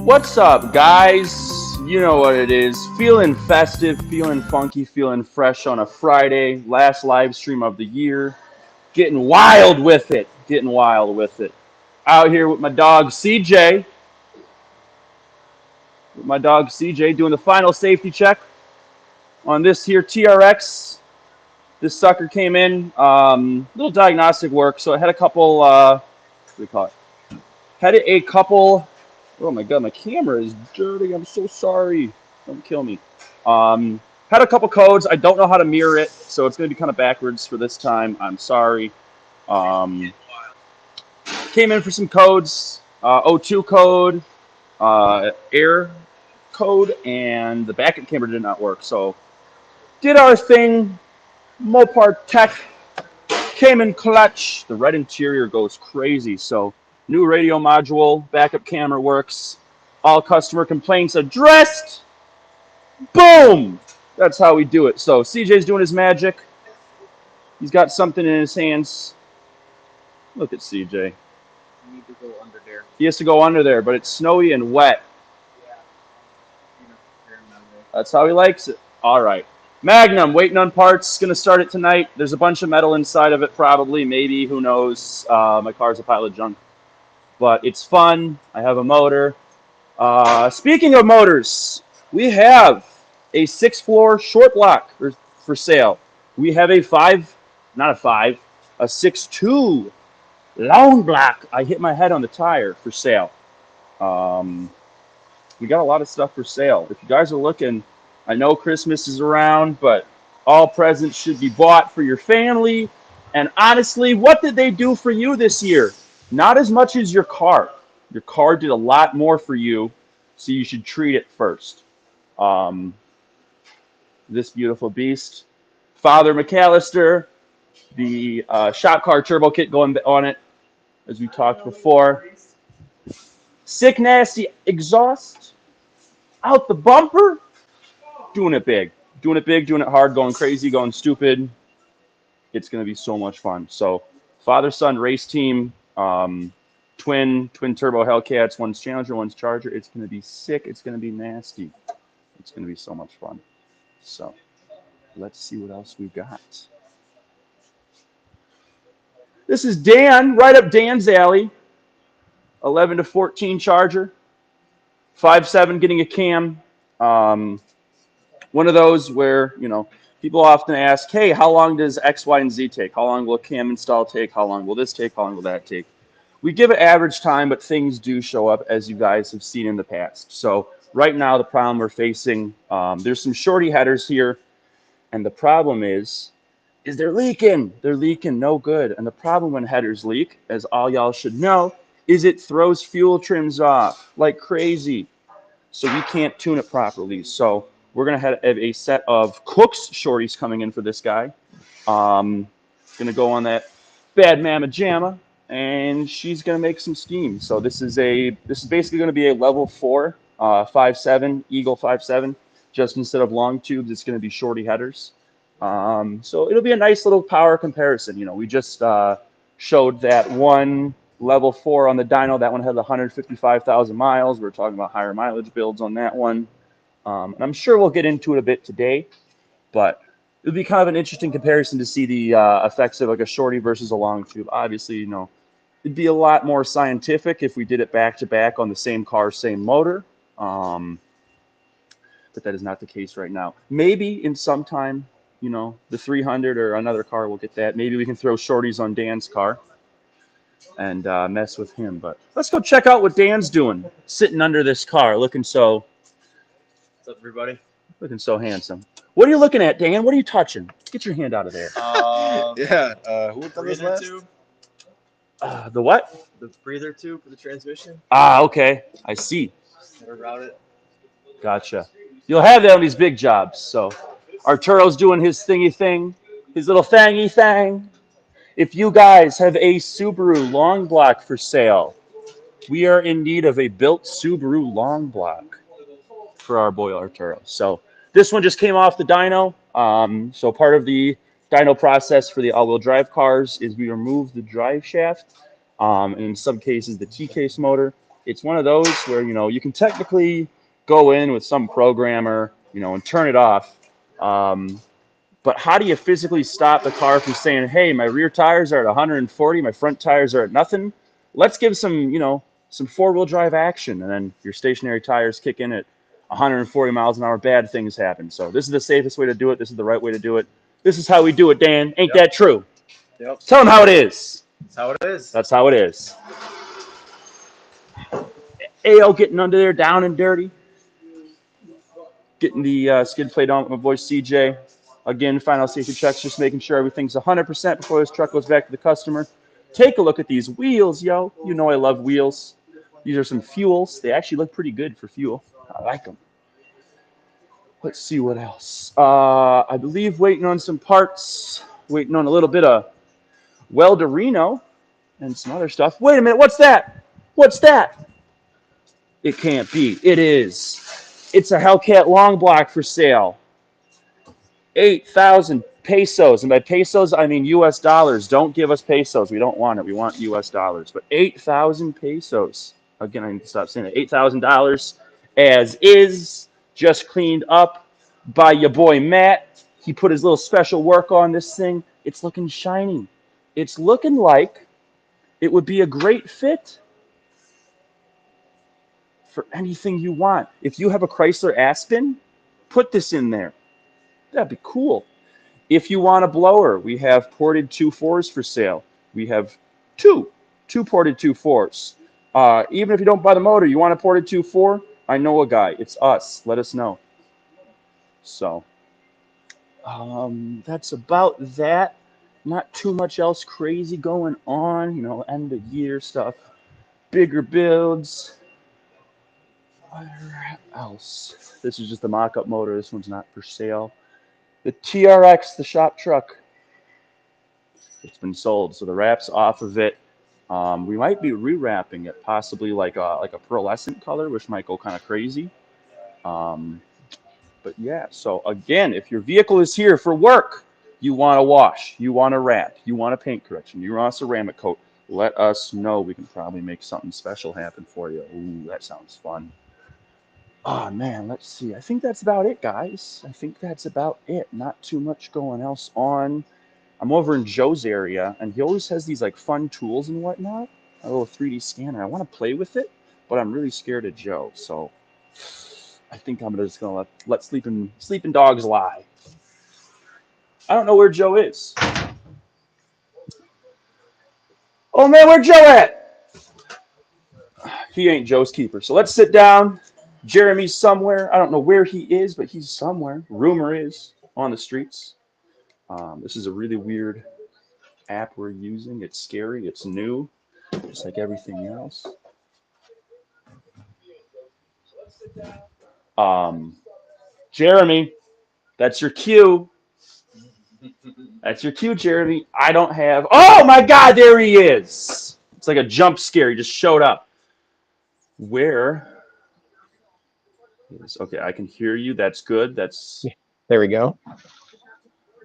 What's up, guys? You know what it is. Feeling festive, feeling funky, feeling fresh on a Friday. Last live stream of the year. Getting wild with it. Getting wild with it. Out here with my dog CJ. Doing the final safety check on this here TRX. This sucker came in, little diagnostic work. So it had a couple, what do we call it? Had a couple. Oh my god, my camera is dirty. I'm so sorry. Don't kill me. Had a couple codes. I don't know how to mirror it, so it's going to be kind of backwards for this time. I'm sorry. Um, Came in for some codes. O2 code, air code, and the backup camera did not work. So did our thing. Mopar Tech came in clutch. The red interior goes crazy. So new radio module, backup camera works. All customer complaints addressed. Boom! That's how we do it. So CJ's doing his magic. He's got something in his hands. Look at CJ. You need to go under there. He has to go under there, but it's snowy and wet. Yeah. That's how he likes it. All right. Magnum, waiting on parts. Going to start it tonight. There's a bunch of metal inside of it, probably, maybe, who knows. My car's a pile of junk. But it's fun. I have a motor. Speaking of motors, we have a 6-floor short block for sale. We have a 6'2" long block. I hit my head on the tire for sale. We got a lot of stuff for sale. If you guys are looking, I know Christmas is around, but all presents should be bought for your family. And honestly, what did they do for you this year? Not as much as your car. Your car did a lot more for you, so you should treat it first. This beautiful beast. Father McAllister, the shop car turbo kit going on it, as we talked before. Sick, nasty exhaust out the bumper. Doing it big, doing it hard, going crazy, going stupid. It's going to be so much fun. So father-son race team, twin turbo Hellcats. One's Challenger, one's Charger. It's going to be sick. It's going to be nasty. It's going to be so much fun. So let's see what else we've got. This is Dan, right up Dan's alley. 11 to 14 Charger. 5.7 getting a cam. One of those where, people often ask, hey, how long does X, Y, and Z take? How long will a cam install take? How long will this take? How long will that take? We give it average time, but things do show up, as you guys have seen in the past. So right now, the problem we're facing, there's some shorty headers here, and the problem is they're leaking. They're leaking no good. And the problem when headers leak, as all y'all should know, is it throws fuel trims off like crazy. So we can't tune it properly. So we're going to have a set of Cook's shorties coming in for this guy. Going to go on that Bad Mama Jamma, and she's going to make some steam. So this is basically going to be a level 4 5.7 Eagle 5.7. Just instead of long tubes, it's going to be shorty headers. So it'll be a nice little power comparison. We just showed that one level 4 on the dyno. That one had 155,000 miles. We're talking about higher mileage builds on that one. And I'm sure we'll get into it a bit today, but it'll be kind of an interesting comparison to see the effects of like a shorty versus a long tube. Obviously, it'd be a lot more scientific if we did it back to back on the same car, same motor. But that is not the case right now. Maybe in some time, the 300 or another car will get that. Maybe we can throw shorties on Dan's car and mess with him. But let's go check out what Dan's doing, sitting under this car, looking so. What's up, everybody? Looking so handsome. What are you looking at, Dan? What are you touching? Get your hand out of there. Who would done this last? Tube? The what? The breather tube for the transmission. Okay. I see. Never route it. Gotcha. You'll have that on these big jobs. So Arturo's doing his thingy thing, his little thangy thing. If you guys have a Subaru long block for sale, we are in need of a built Subaru long block for our boy Arturo. So this one just came off the dyno. So part of the dyno process for the all-wheel drive cars is we remove the drive shaft, and in some cases the T-case motor. It's one of those where, you can technically go in with some programmer, and turn it off. Um, but how do you physically stop the car from saying, hey, my rear tires are at 140, my front tires are at nothing? Let's give some four-wheel drive action. And then your stationary tires kick in at 140 miles an hour. Bad things happen. So this is the safest way to do it. This is the right way to do it. This is how we do it, Dan. Ain't that true? Yep. Tell them how it is. That's how it is. That's how it is. AO getting under there, down and dirty. Getting the skid plate on with my boy CJ. Again, final safety checks, just making sure everything's 100% before this truck goes back to the customer. Take a look at these wheels, yo. You know I love wheels. These are some fuels. They actually look pretty good for fuel. I like them. Let's see what else. I believe waiting on some parts. Waiting on a little bit of Welderino and some other stuff. Wait a minute. What's that? What's that? It can't be. It is. It's a Hellcat long block for sale. 8,000 pesos. And by pesos, I mean U.S. dollars. Don't give us pesos. We don't want it. We want U.S. dollars. But 8,000 pesos. Again, I need to stop saying that. $8,000 as is. Just cleaned up by your boy Matt. He put his little special work on this thing. It's looking shiny. It's looking like it would be a great fit for anything you want. If you have a Chrysler Aspen, put this in there. That'd be cool. If you want a blower, we have ported 2.4s for sale. We have two ported 2.4s. Even if you don't buy the motor, you want a ported 2.4? I know a guy. It's us. Let us know. So that's about that. Not too much else crazy going on. End of year stuff. Bigger builds. What else? This is just the mock-up motor. This one's not for sale. The TRX, the shop truck, it's been sold. So the wrap's off of it. We might be rewrapping it, possibly like a pearlescent color, which might go kind of crazy. But yeah, so again, if your vehicle is here for work, you want to wash, you want to wrap, you want a paint correction, you want a ceramic coat, let us know. We can probably make something special happen for you. Ooh, that sounds fun. Oh, man, let's see. I think that's about it, guys. I think that's about it. Not too much going else on. I'm over in Joe's area, and he always has these like fun tools and whatnot. A little 3D scanner. I want to play with it, but I'm really scared of Joe. So I think I'm just gonna let sleeping dogs lie. I don't know where Joe is. Oh man, where's Joe at? He ain't Joe's keeper. So let's sit down. Jeremy's somewhere. I don't know where he is, but he's somewhere. Rumor is on the streets. This is a really weird app we're using. It's scary. It's new, just like everything else. Jeremy, that's your cue. That's your cue, Jeremy. I don't have. Oh my God, there he is. It's like a jump scare. He just showed up. Where? Okay, I can hear you. That's good. There we go.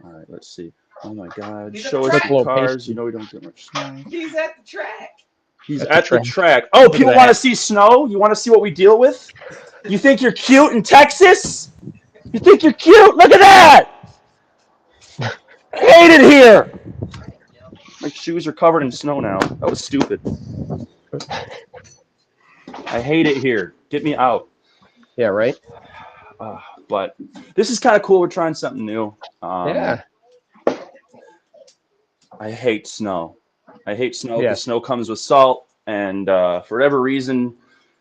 All right, let's see. Oh my God. Show us your cars. You know we don't get much snow. He's at the track. He's at the track. Oh, Look people at want to that. see snow? You want to see what we deal with? You think you're cute in Texas? You think you're cute? Look at that! I hate it here! My shoes are covered in snow now. That was stupid. I hate it here. Get me out. Yeah, right? But this is kind of cool. We're trying something new. Yeah. I hate snow. I hate snow because Yes. snow comes with salt. And for whatever reason,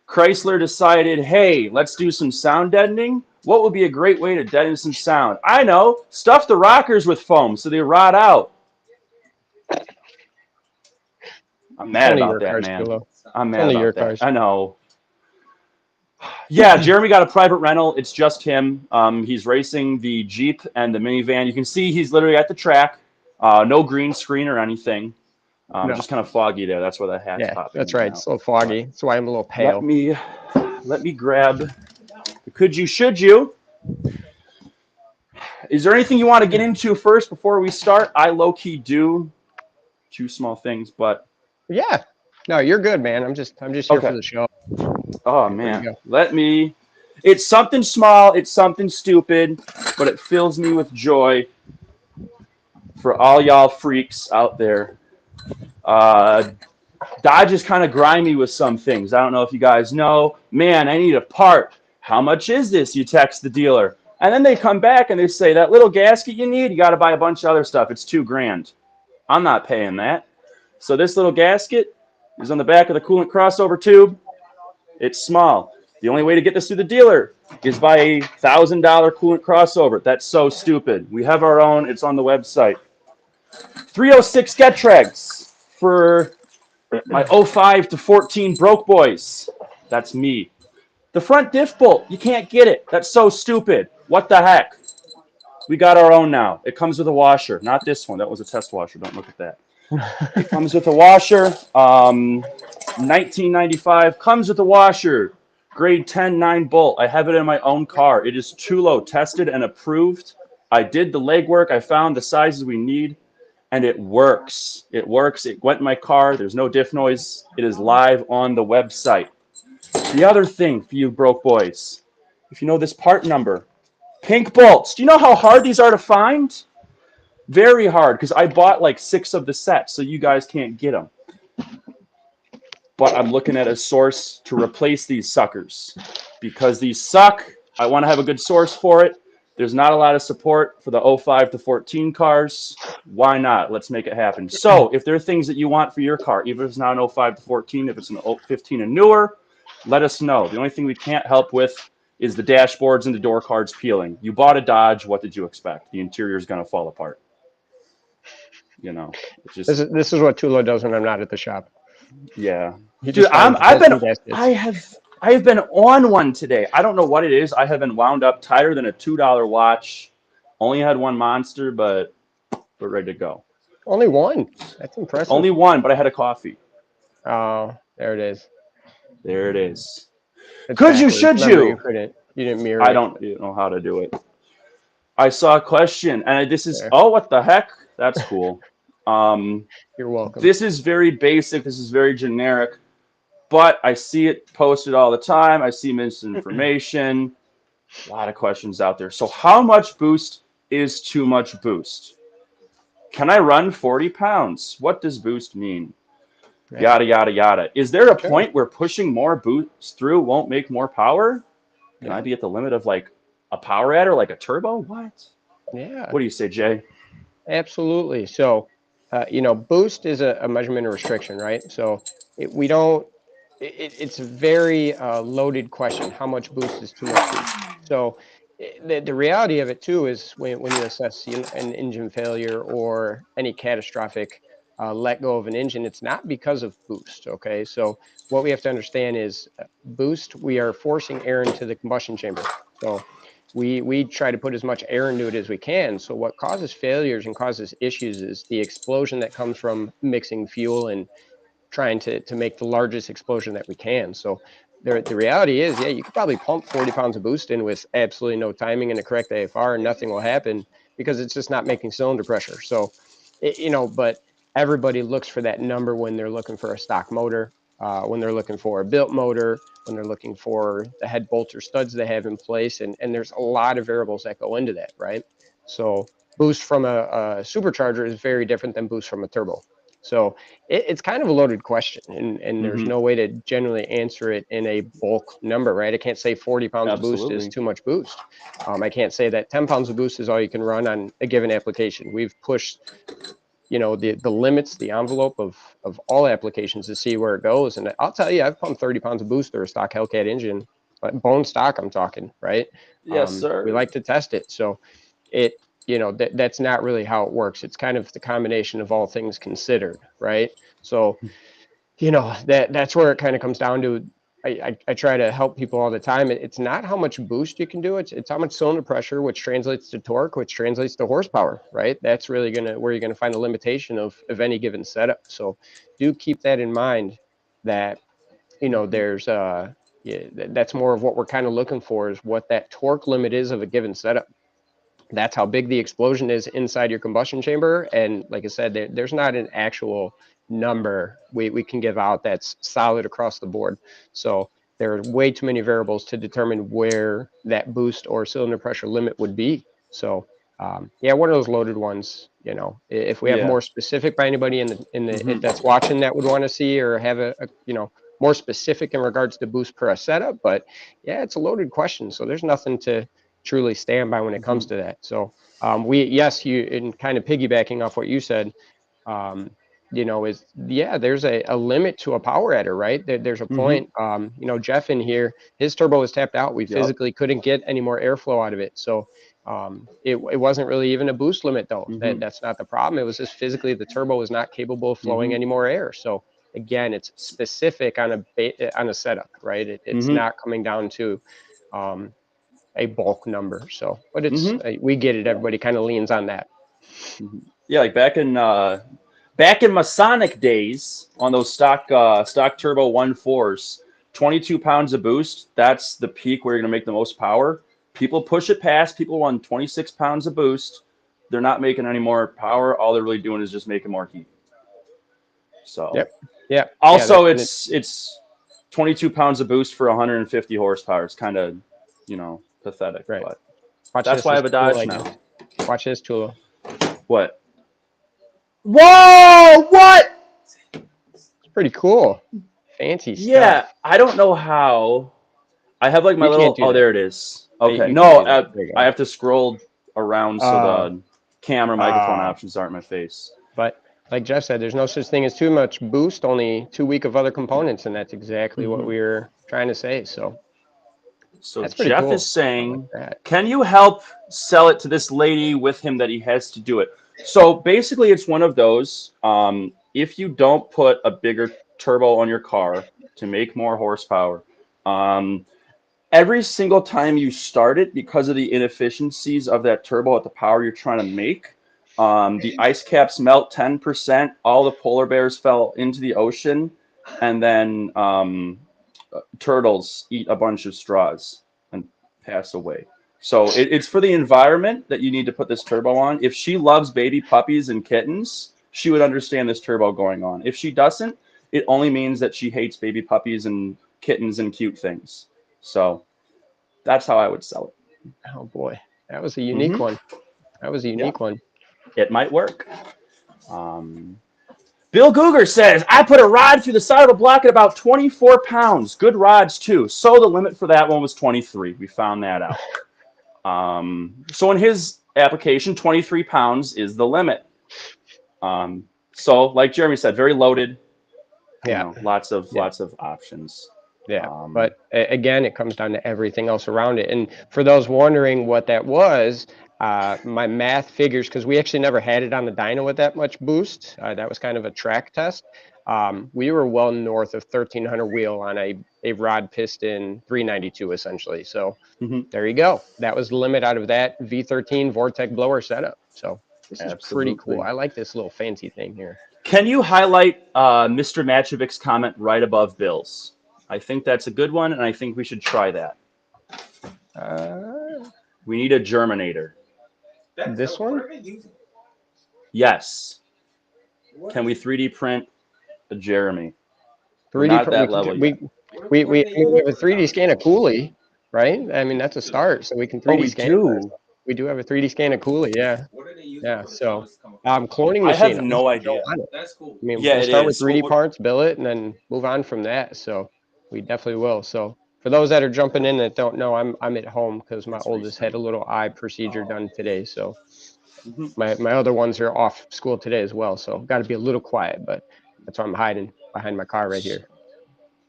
Chrysler decided, hey, let's do some sound deadening. What would be a great way to deaden some sound? I know. Stuff the rockers with foam so they rot out. I'm mad Only about your that, cars, man. Kulo. I'm mad Only about your that. cars. I know. Yeah, Jeremy got a private rental. It's just him. He's racing the Jeep and the minivan. You can see he's literally at the track. No green screen or anything. No. Just kind of foggy there. That's where the hat's Yeah, popping. that's in and right. out. It's a little foggy. That's why I'm a little pale. Let me grab the could you, should you. Is there anything you want to get into first before we start? I low-key do. Two small things, but Yeah. No, you're good, man. I'm just here Okay. for the show. Oh Where'd you man, go? let me. It's something small. It's something stupid, but it fills me with joy for all y'all freaks out there. Uh, Dodge is kind of grimy with some things. I don't know if you guys know. Man, I need a part. How much is this? You text the dealer. And then they come back and they say, that little gasket you need, you got to buy a bunch of other stuff. It's $2,000. I'm not paying that. So this little gasket is on the back of the coolant crossover tube. It's small. The only way to get this through the dealer is by a $1,000 coolant crossover. That's so stupid. We have our own. It's on the website. 306 Getregs for my 05 to 14 broke boys. That's me. The front diff bolt, you can't get it. That's so stupid. What the heck? We got our own now. It comes with a washer. Not this one. That was a test washer. Don't look at that. It comes with a washer. 1995 comes with a washer. Grade 10 9 bolt. I have it in my own car. It is Chulo tested and approved. I did the legwork. I found the sizes we need, and it works. It works. It went in my car. There's no diff noise. It is live on the website. The other thing for you broke boys, if you know this part number, pink bolts. Do you know how hard these are to find? Very hard, because I bought like 6 of the sets, so you guys can't get them. But I'm looking at a source to replace these suckers. Because these suck, I want to have a good source for it. There's not a lot of support for the 05 to 14 cars. Why not? Let's make it happen. So if there are things that you want for your car, even if it's not an 05 to 14, if it's an 15 and newer, let us know. The only thing we can't help with is the dashboards and the door cards peeling. You bought a Dodge. What did you expect? The interior is going to fall apart. You know, it's just, This is what Tulo does when I'm not at the shop. yeah. He Dude, just finds bolts and gaskets. I have been on one today. I don't know what it is. I have been wound up tighter than a $2 watch. Only had one monster, but we're ready to go. Only one. That's impressive. Only one, but I had a coffee. Oh, there it is. There it is. It's Could you, backwards. should Remember, you? You didn't mirror I it. don't know how to do it. I saw a question, and this is, There. oh, what the heck? That's cool. You're welcome. This is very basic. This is very generic, but I see it posted all the time. I see misinformation. A lot of questions out there. So how much boost is too much boost? Can I run 40 pounds? What does boost mean? Yeah. Yada, yada, yada. Is there a Sure. point where pushing more boost through won't make more power? Can Yeah. I be at the limit of like a power adder, like a turbo? What? Yeah. What do you say, Jay? Absolutely. So, boost is a measurement of restriction, right? So we don't. It's a very loaded question. How much boost is too much boost? So the reality of it too is when you assess an engine failure or any catastrophic let go of an engine, it's not because of boost. Okay, so what we have to understand is boost. We are forcing air into the combustion chamber. So we try to put as much air into it as we can. So what causes failures and causes issues is the explosion that comes from mixing fuel and trying to make the largest explosion that we can. So the reality is, yeah, you could probably pump 40 pounds of boost in with absolutely no timing and the correct AFR, and nothing will happen because it's just not making cylinder pressure. So, but everybody looks for that number when they're looking for a stock motor, when they're looking for a built motor, when they're looking for the head bolts or studs they have in place. And there's a lot of variables that go into that, right? So boost from a supercharger is very different than boost from a turbo. So it's kind of a loaded question, and there's no way to generally answer it in a bulk number, right? I can't say 40 pounds of boost is too much boost. I can't say that 10 pounds of boost is all you can run on a given application. We've pushed, the limits, the envelope of all applications to see where it goes. And I'll tell you, I've pumped 30 pounds of boost through a stock Hellcat engine, but bone stock I'm talking, right? Yes, sir. We like to test it. So that's not really how it works. It's kind of the combination of all things considered, right? So, that's where it kind of comes down to. I try to help people all the time. It's not how much boost you can do. It's how much cylinder pressure, which translates to torque, which translates to horsepower, right? That's really where you're gonna find the limitation of any given setup. So, do keep that in mind. That there's that's more of what we're kind of looking for, is what that torque limit is of a given setup. That's how big the explosion is inside your combustion chamber. And like I said, there's not an actual number we can give out that's solid across the board. So there are way too many variables to determine where that boost or cylinder pressure limit would be. So yeah, one of those loaded ones, you know, if we have Yeah. more specific by anybody in the Mhm. that's watching that would want to see or have a you know, more specific in regards to boost per setup, but yeah, it's a loaded question. So there's nothing to truly stand by when it comes Mhm. to that. So yes, you, in kind of piggybacking off what you said, um, you know, is yeah, there's a limit to a power adder, right? There's a Mhm. point. You know, Jeff in here, his turbo was tapped out. We Yep. physically couldn't get any more airflow out of it. So it wasn't really even a boost limit though. Mhm. That's not the problem. It was just physically the turbo was not capable of flowing Mhm. any more air. So again, it's specific on a setup, right? It's Mhm. not coming down to um, a bulk number. So, but it's Mhm. we get it. Everybody kind of leans on that. Mhm. Yeah, like back in Masonic days on those stock turbo 1.4s, 22 pounds of boost, that's the peak where you're gonna make the most power. People push it past, people run 26 pounds of boost. They're not making any more power. All they're really doing is just making more heat. So Yep. Yeah. Yeah. also That's when it. it's 22 pounds of boost for 150 horsepower. It's kind of, pathetic, Right. but Watch that's this. why I This have a tool, Dodge I now. guess. Watch this tool. What? Whoa! What? It's pretty cool. Fancy Yeah, stuff. I don't know how. I have like my You can't little. do Oh, that. there it is. Okay. You can't No, do that. There you I go. have to scroll around so Uh, the camera microphone uh, options aren't in my face. but like Jeff said, there's no such thing as too much boost, only too weak of other components, and that's exactly what Hmm. we were trying to say. So So that's pretty Jeff is cool. I like saying, that. can you help sell it to this lady with him that he has to do it? So basically, it's one of those. If you don't put a bigger turbo on your car to make more horsepower, um, every single time you start it, because of the inefficiencies of that turbo at the power you're trying to make, the ice caps melt 10%, all the polar bears fell into the ocean, and then turtles eat a bunch of straws and pass away. So it's for the environment that you need to put this turbo on. If she loves baby puppies and kittens, she would understand this turbo going on. If she doesn't, it only means that she hates baby puppies and kittens and cute things. So that's how I would sell Oh boy, that was a it. unique one. That was a Yeah, unique one. it might work. Um, Bill Googer says, I put a rod through the side of a block at about 24 pounds. Good rods, too. So the limit for that one was 23. We found that out. So in his application, 23 pounds is the limit. So like Jeremy said, very loaded, Yeah. lots of Yeah. options. Yeah, Um, but again, it comes down to everything else around it. And for those wondering what that was, my math figures, because we actually never had it on the dyno with that much boost. That was kind of a track test. We were well north of 1,300 wheel on a rod piston 392 essentially. So mhm, there you go. That was the limit out of that V13 Vortec blower setup. So this is pretty cool. absolutely. I like this little fancy thing here. Can you highlight Mr. Matchovic's comment right above Bill's? I think that's a good one, and I think we should try that. Uh, We need a germinator. this one? Yes. Can we 3D print a Jeremy? We're 3D not at print. We that can level yet. we have a 3D scan of Cooley, right? I mean that's a start. So we can Oh, 3D we scan it. do. We do have a 3D scan of Cooley. Yeah, yeah. So cloning I machine. have I'm no go idea. on it. I mean Yeah, we'll it start with is. 3D parts, bill it, and then move on from that. So we definitely will. So for those that are jumping in that don't know, I'm at home because my oldest had a little eye procedure done today. So Mhm. my other ones are off school today as well. So got to be a little quiet, but that's why I'm hiding behind my car right here.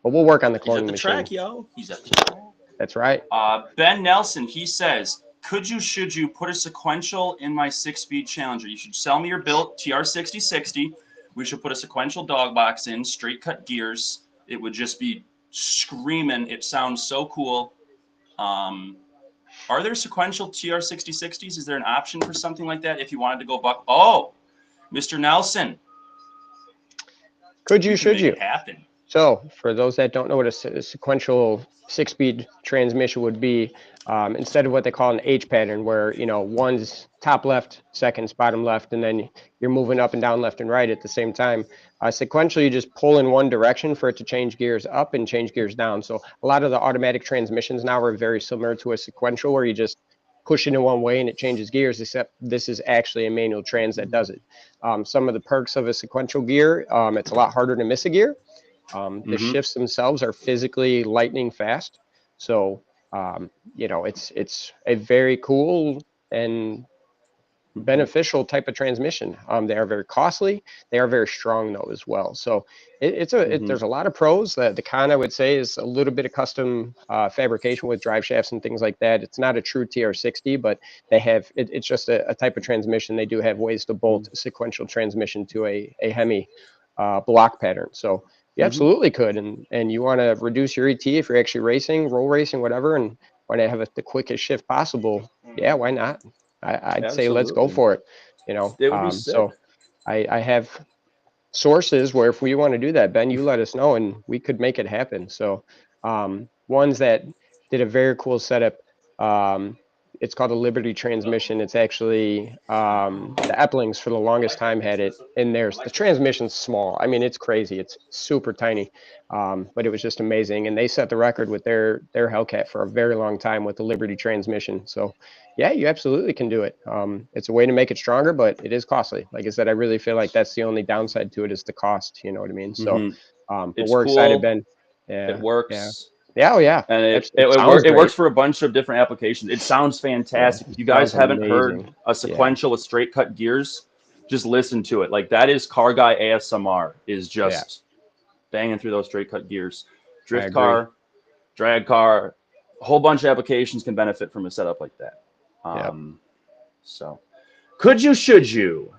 But we'll work on the He's at cloning the machine. track, yo. He's at the track. That's right. Ben Nelson, he says, should you put a sequential in my 6-speed Challenger? You should sell me your built TR6060. We should put a sequential dog box in, straight cut gears. It would just be screaming. It sounds so cool. Are there sequential TR6060s? Is there an option for something like that if you wanted to go buck? Oh, Mr. Nelson, Could we you, can should make you? it happen. So for those that don't know what a sequential six-speed transmission would be, instead of what they call an H pattern, where one's top left, second's bottom left, and then you're moving up and down, left and right at the same time. Sequentially, you just pull in one direction for it to change gears up and change gears down. So a lot of the automatic transmissions now are very similar to a sequential, where you just push it in one way and it changes gears, except this is actually a manual trans that does it. Some of the perks of a sequential gear, it's a lot harder to miss a gear. The shifts themselves are physically lightning fast. So, it's a very cool and beneficial type of transmission. They are very costly. They are very strong though as well. So there's a lot of pros. The con I would say is a little bit of custom fabrication with drive shafts and things like that. It's not a true TR60, but they have it's just a type of transmission. They do have ways to bolt a sequential transmission to a Hemi block pattern. So you absolutely could, and you want to reduce your ET if you're actually racing, roll racing, whatever, and want to have the quickest shift possible. Yeah, why not? I'd say let's go for it. It would be sick. So I have sources where if we want to do that, Ben, you let us know and we could make it happen. So ones that did a very cool setup. It's called a Liberty transmission. It's actually the Eplings for the longest time had it in theirs. The transmission's small. I mean, it's crazy. It's super tiny, but it was just amazing. And they set the record with their Hellcat for a very long time with the Liberty transmission. So yeah, you absolutely can do it. It's a way to make it stronger, but it is costly. Like I said, I really feel like that's the only downside to it is the cost. You know what I mean? So but It's we're cool. excited, Ben. Yeah, It works. Yeah. Yeah, oh yeah. And It works for a bunch of different applications. It sounds fantastic. Yeah, If you guys sounds haven't heard amazing. a sequential with straight cut gears, just listen to it. Like that is car guy ASMR is just banging through those straight cut gears. Drift car, drag car, a whole bunch of applications can benefit from a setup like that. So could you, should you,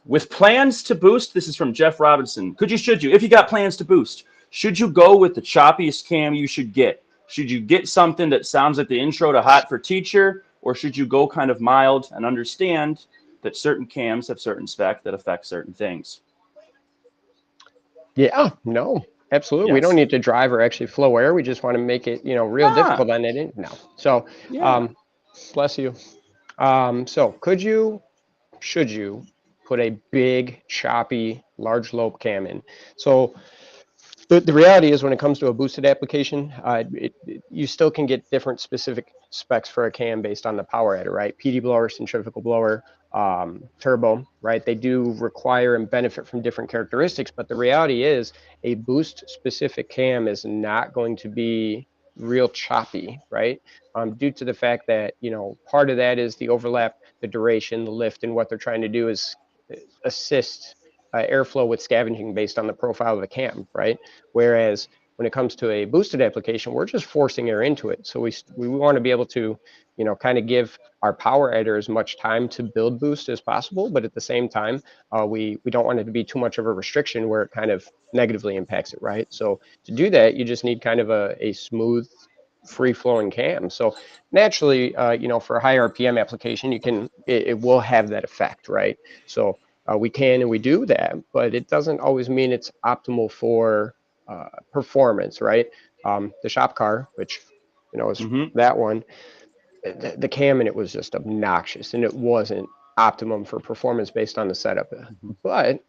with plans to boost, this is from Jeff Robinson. Could you, should you, if you got plans to boost, should you go with the choppiest cam you should get? Should you get something that sounds like the intro to Hot for Teacher, or should you go kind of mild and understand that certain cams have certain spec that affect certain things? Yeah, no, absolutely. Yes. We don't need to drive or actually flow air. We just want to make it, real difficult on it. No. So, bless you. So should you put a big, choppy, large lobe cam in? So the reality is when it comes to a boosted application, you still can get different specific specs for a cam based on the power adder, right? PD blower, centrifugal blower, turbo, right? They do require and benefit from different characteristics, but the reality is a boost specific cam is not going to be real choppy, right? Due to the fact that, part of that is the overlap, the duration, the lift, and what they're trying to do is assist airflow with scavenging based on the profile of the cam, right? Whereas when it comes to a boosted application, we're just forcing air into it. So we want to be able to, kind of give our power adder as much time to build boost as possible, but at the same time, we don't want it to be too much of a restriction where it kind of negatively impacts it, right? So to do that, you just need kind of a smooth, free-flowing cam. So naturally, for a high RPM application, it will have that effect, right? So we can and we do that, but it doesn't always mean it's optimal for performance, right? The shop car, which is that one, the cam in it was just obnoxious, and it wasn't optimum for performance based on the setup. But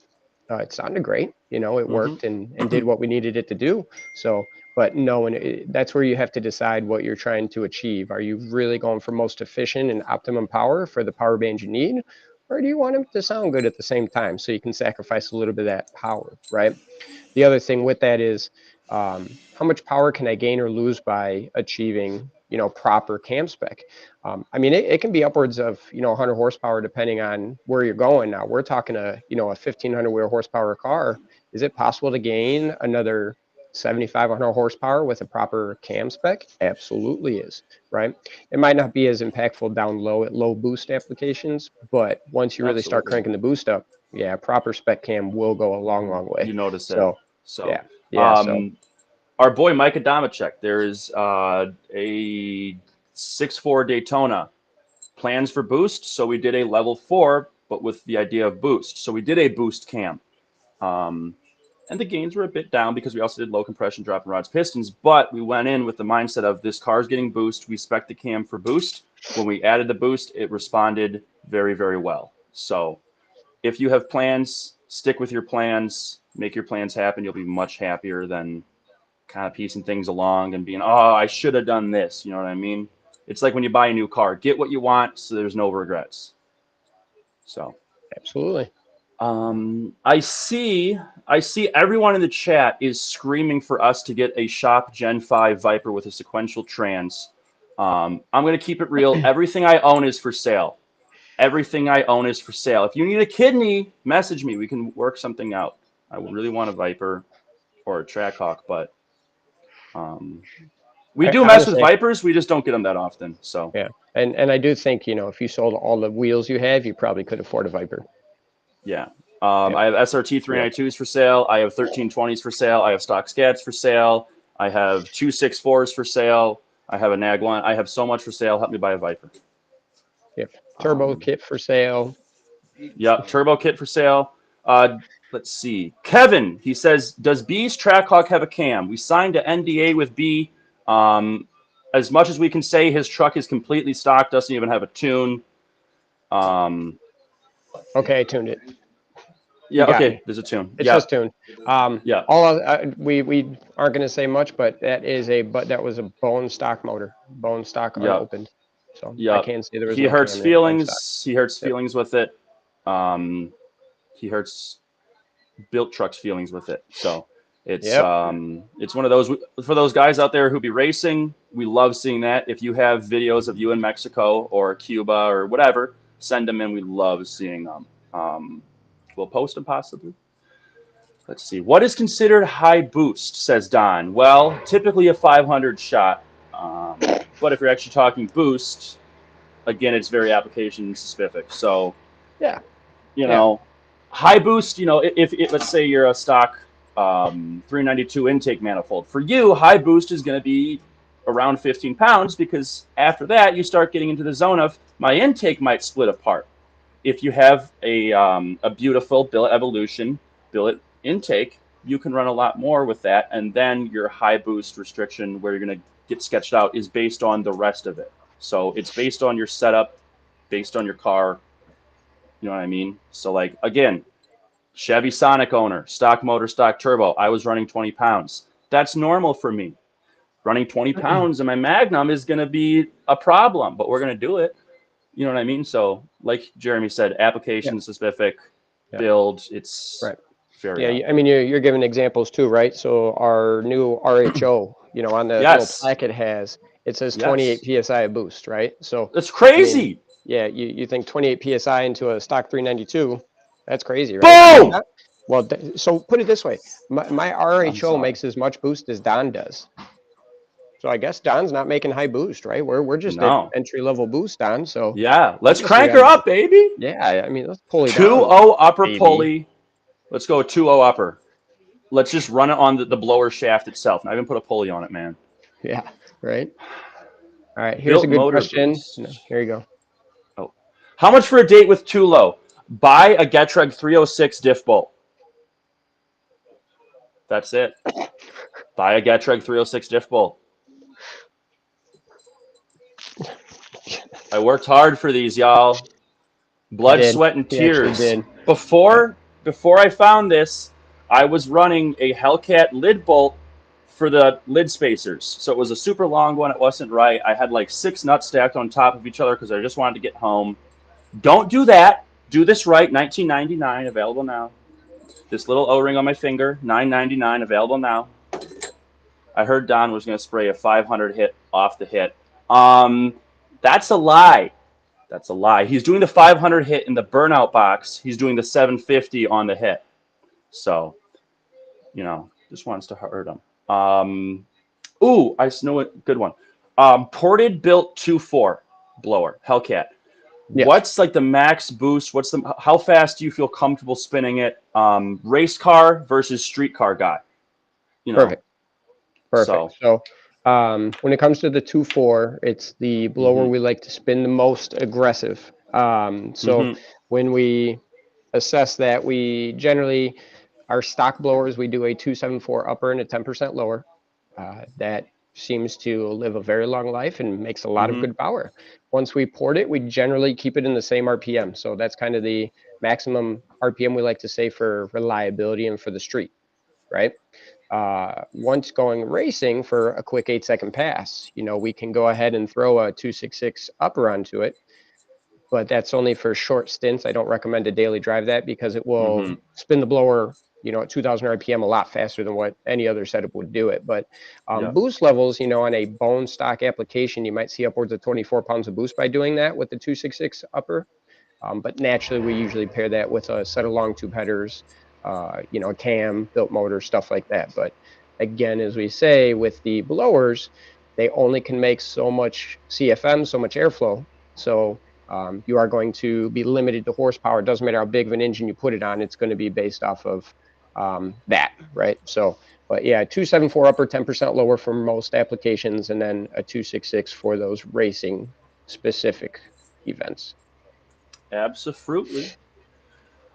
it sounded great, it worked and did what we needed it to do. So, but no, and that's where you have to decide what you're trying to achieve. Are you really going for most efficient and optimum power for the power band you need? Or do you want it to sound good at the same time so you can sacrifice a little bit of that power, right? The other thing with that is how much power can I gain or lose by achieving, proper cam spec? I mean, it can be upwards of, 100 horsepower depending on where you're going. Now we're talking a 1,500 wheel horsepower car. Is it possible to gain another 7,500 horsepower with a proper cam spec? Absolutely is, right? It might not be as impactful down low at low boost applications, but once you really start cranking the boost up, yeah, proper spec cam will go a long, long way. You notice it. So, So, so our boy Mike Adamczyk, there is a 6.4 Daytona plans for boost. So we did a level 4, but with the idea of boost. So we did a boost cam. and the gains were a bit down because we also did low compression drop and rods pistons, but we went in with the mindset of this car's getting boost. We spec the cam for boost. When we added the boost, it responded very, very well. So if you have plans, stick with your plans, make your plans happen. You'll be much happier than kind of piecing things along and being, oh, I should have done this. You know what I mean? It's like when you buy a new car, get what you want so there's no regrets. So Absolutely. I see everyone in the chat is screaming for us to get a shop Gen 5 Viper with a sequential trans. I'm going to keep it real. Everything I own is for sale. Everything I own is for sale. If you need a kidney, message me. We can work something out. I really want a Viper or a Trackhawk, but we do mess with Honestly, Vipers. We just don't get them that often. So yeah. And I do think, if you sold all the wheels you have, you probably could afford a Viper. yeah. Yep. I have SRT 392s for sale. I have 1320s for sale. I have stock Scats for sale. I have 264s for sale. I have a Nag one. I have so much for sale. Help me buy a Viper. Yep. Turbo kit for sale. Yep. Turbo kit for sale. Let's see. Kevin, he says, does B's Trackhawk have a cam? We signed an NDA with B. As much as we can say his truck is completely stock, doesn't even have a tune. Okay, I tuned it. Yeah, got okay, me. there's a tune. It's Yeah. just tuned. Yeah. We aren't going to say much, but that was a bone stock motor, bone stock Yep. unopened. So Yep. I can't say there was He no hurts cam in it, bone stock. feelings. He hurts feelings with it. He hurts built trucks feelings with it. So it's it's one of those for those guys out there who be racing. We love seeing that. If you have videos of you in Mexico or Cuba or whatever, send them in. We love seeing them. We'll post them possibly. Let's see. What is considered high boost, says Don. Well, typically a 500 shot. But if you're actually talking boost, again, it's very application specific. So, Yeah. you know, high boost, if let's say you're a stock 392 intake manifold, for you, high boost is going to be around 15 pounds because after that, you start getting into the zone of my intake might split apart. If you have a beautiful billet evolution, billet intake, you can run a lot more with that. And then your high boost restriction, where you're going to get sketched out, is based on the rest of it. So it's based on your setup, based on your car. You know what I mean? So, like, again, Chevy Sonic owner, stock motor, stock turbo. I was running 20 pounds. That's normal for me. Running 20 pounds in my Magnum is going to be a problem, but we're going to do it. You know what I mean? So, like Jeremy said, application specific build. It's right. very. Yeah, I mean, you're giving examples too, right? So our new RHO, on the little plaque it says 28 psi of boost, right? So that's crazy. I mean, you think 28 psi into a stock 392, that's crazy, right? Boom. Well, so put it this way, my RHO makes as much boost as Don does. So I guess Don's not making high boost, right? We're just at entry level boost, Don. So yeah, let's crank her up, baby. Yeah, I mean, let's pulley 2.0 upper baby. Pulley. Let's go 2.0 upper. Let's just run it on the blower shaft itself. Not even put a pulley on it, man. Yeah, right. All right, here's a good question. No, here you go. Oh, how much for a date with Tulo? Buy a Getrag 306 diff bolt. That's it. Buy a Getrag 306 diff bolt. I worked hard for these, y'all. Blood, sweat, and tears. Before I found this, I was running a Hellcat lid bolt for the lid spacers. So it was a super long one. It wasn't right. I had like 6 nuts stacked on top of each other because I just wanted to get home. Don't do that. Do this right. $19.99, available now. This little O-ring on my finger, $9.99, available now. I heard Don was going to spray a 500 hit off the hit. That's a lie. That's a lie. He's doing the 500 hit in the burnout box. He's doing the 750 on the hit. So, just wants to hurt him. Ooh, I know a good one. Ported built 2.4 blower, Hellcat. Yes. What's like the max boost? How fast do you feel comfortable spinning it? Race car versus street car guy. Perfect. So when it comes to the 2.4, it's the blower we like to spin the most aggressive. When we assess that, we generally Our stock blowers, we do a 274 upper and a 10% lower. That seems to live a very long life and makes a lot of Mm-hmm. good power. Once we port it, we generally keep it in the same RPM. So that's kind of the maximum RPM we like to say for reliability and for the street, right? Once going racing for a quick 8-second pass, we can go ahead and throw a 266 upper onto it, but that's only for short stints. I don't recommend a daily drive that because it Mm-hmm. will spin the blower, at 2000 RPM a lot faster than what any other setup would do it. But Yeah. boost levels, on a bone stock application, you might see upwards of 24 pounds of boost by doing that with the 266 upper. But naturally, we usually pair that with a set of long tube headers, a cam, built motor, stuff like that. But again, as we say with the blowers, they only can make so much CFM, so much airflow. So you are going to be limited to horsepower. It doesn't matter how big of an engine you put it on, it's going to be based off of that, right? So, but yeah, 274 upper, 10% lower for most applications, and then a 266 for those racing specific events. Absolutely.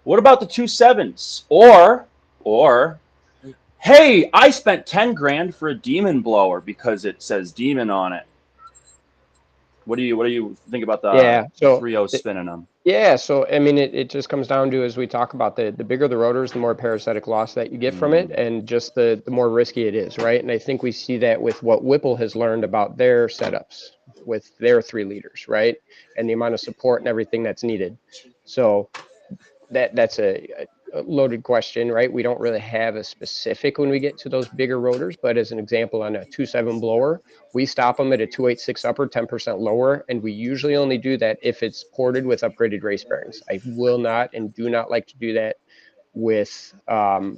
What about the 2.7s? Or hey, I spent 10 grand for a demon blower because it says demon on it. What do you think about Yeah. the So 3.0 spinning them? yeah. So I mean, it just comes down to as we talk about the bigger the rotors, the more parasitic loss that you get from it, Mm, and just the more risky it is, right? And I think we see that with what Whipple has learned about their setups with their 3 liters, right, and the amount of support and everything that's needed. So that's a loaded question, right? We don't really have a specific when we get to those bigger rotors, but as an example, on a 2.7 blower, we stop them at a 286 upper, 10% lower, and we usually only do that if it's ported with upgraded race bearings. I will not and do not like to do that with that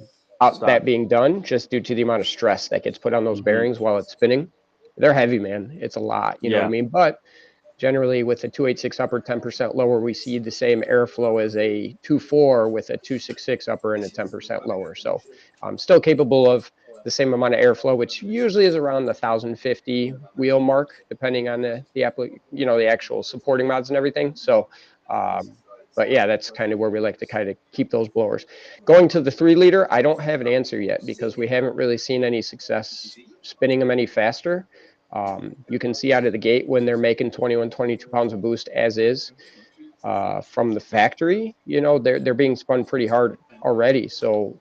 stop. being done, just due to the amount of stress that gets put on those Hmm. bearings while it's spinning. They're heavy, man. It's a lot, you know what I Yeah. mean? But generally, with a 286 upper, 10% lower, we see the same airflow as a 2.4 with a 266 upper and a 10% lower. So I'm still capable of the same amount of airflow, which usually is around the 1050 wheel mark, depending on the actual supporting mods and everything. So, but yeah, that's kind of where we like to kind of keep those blowers. Going to the 3 liter, I don't have an answer yet because we haven't really seen any success spinning them any faster. You can see out of the gate when they're making 21, 22 pounds of boost as is from the factory. They're being spun pretty hard already. So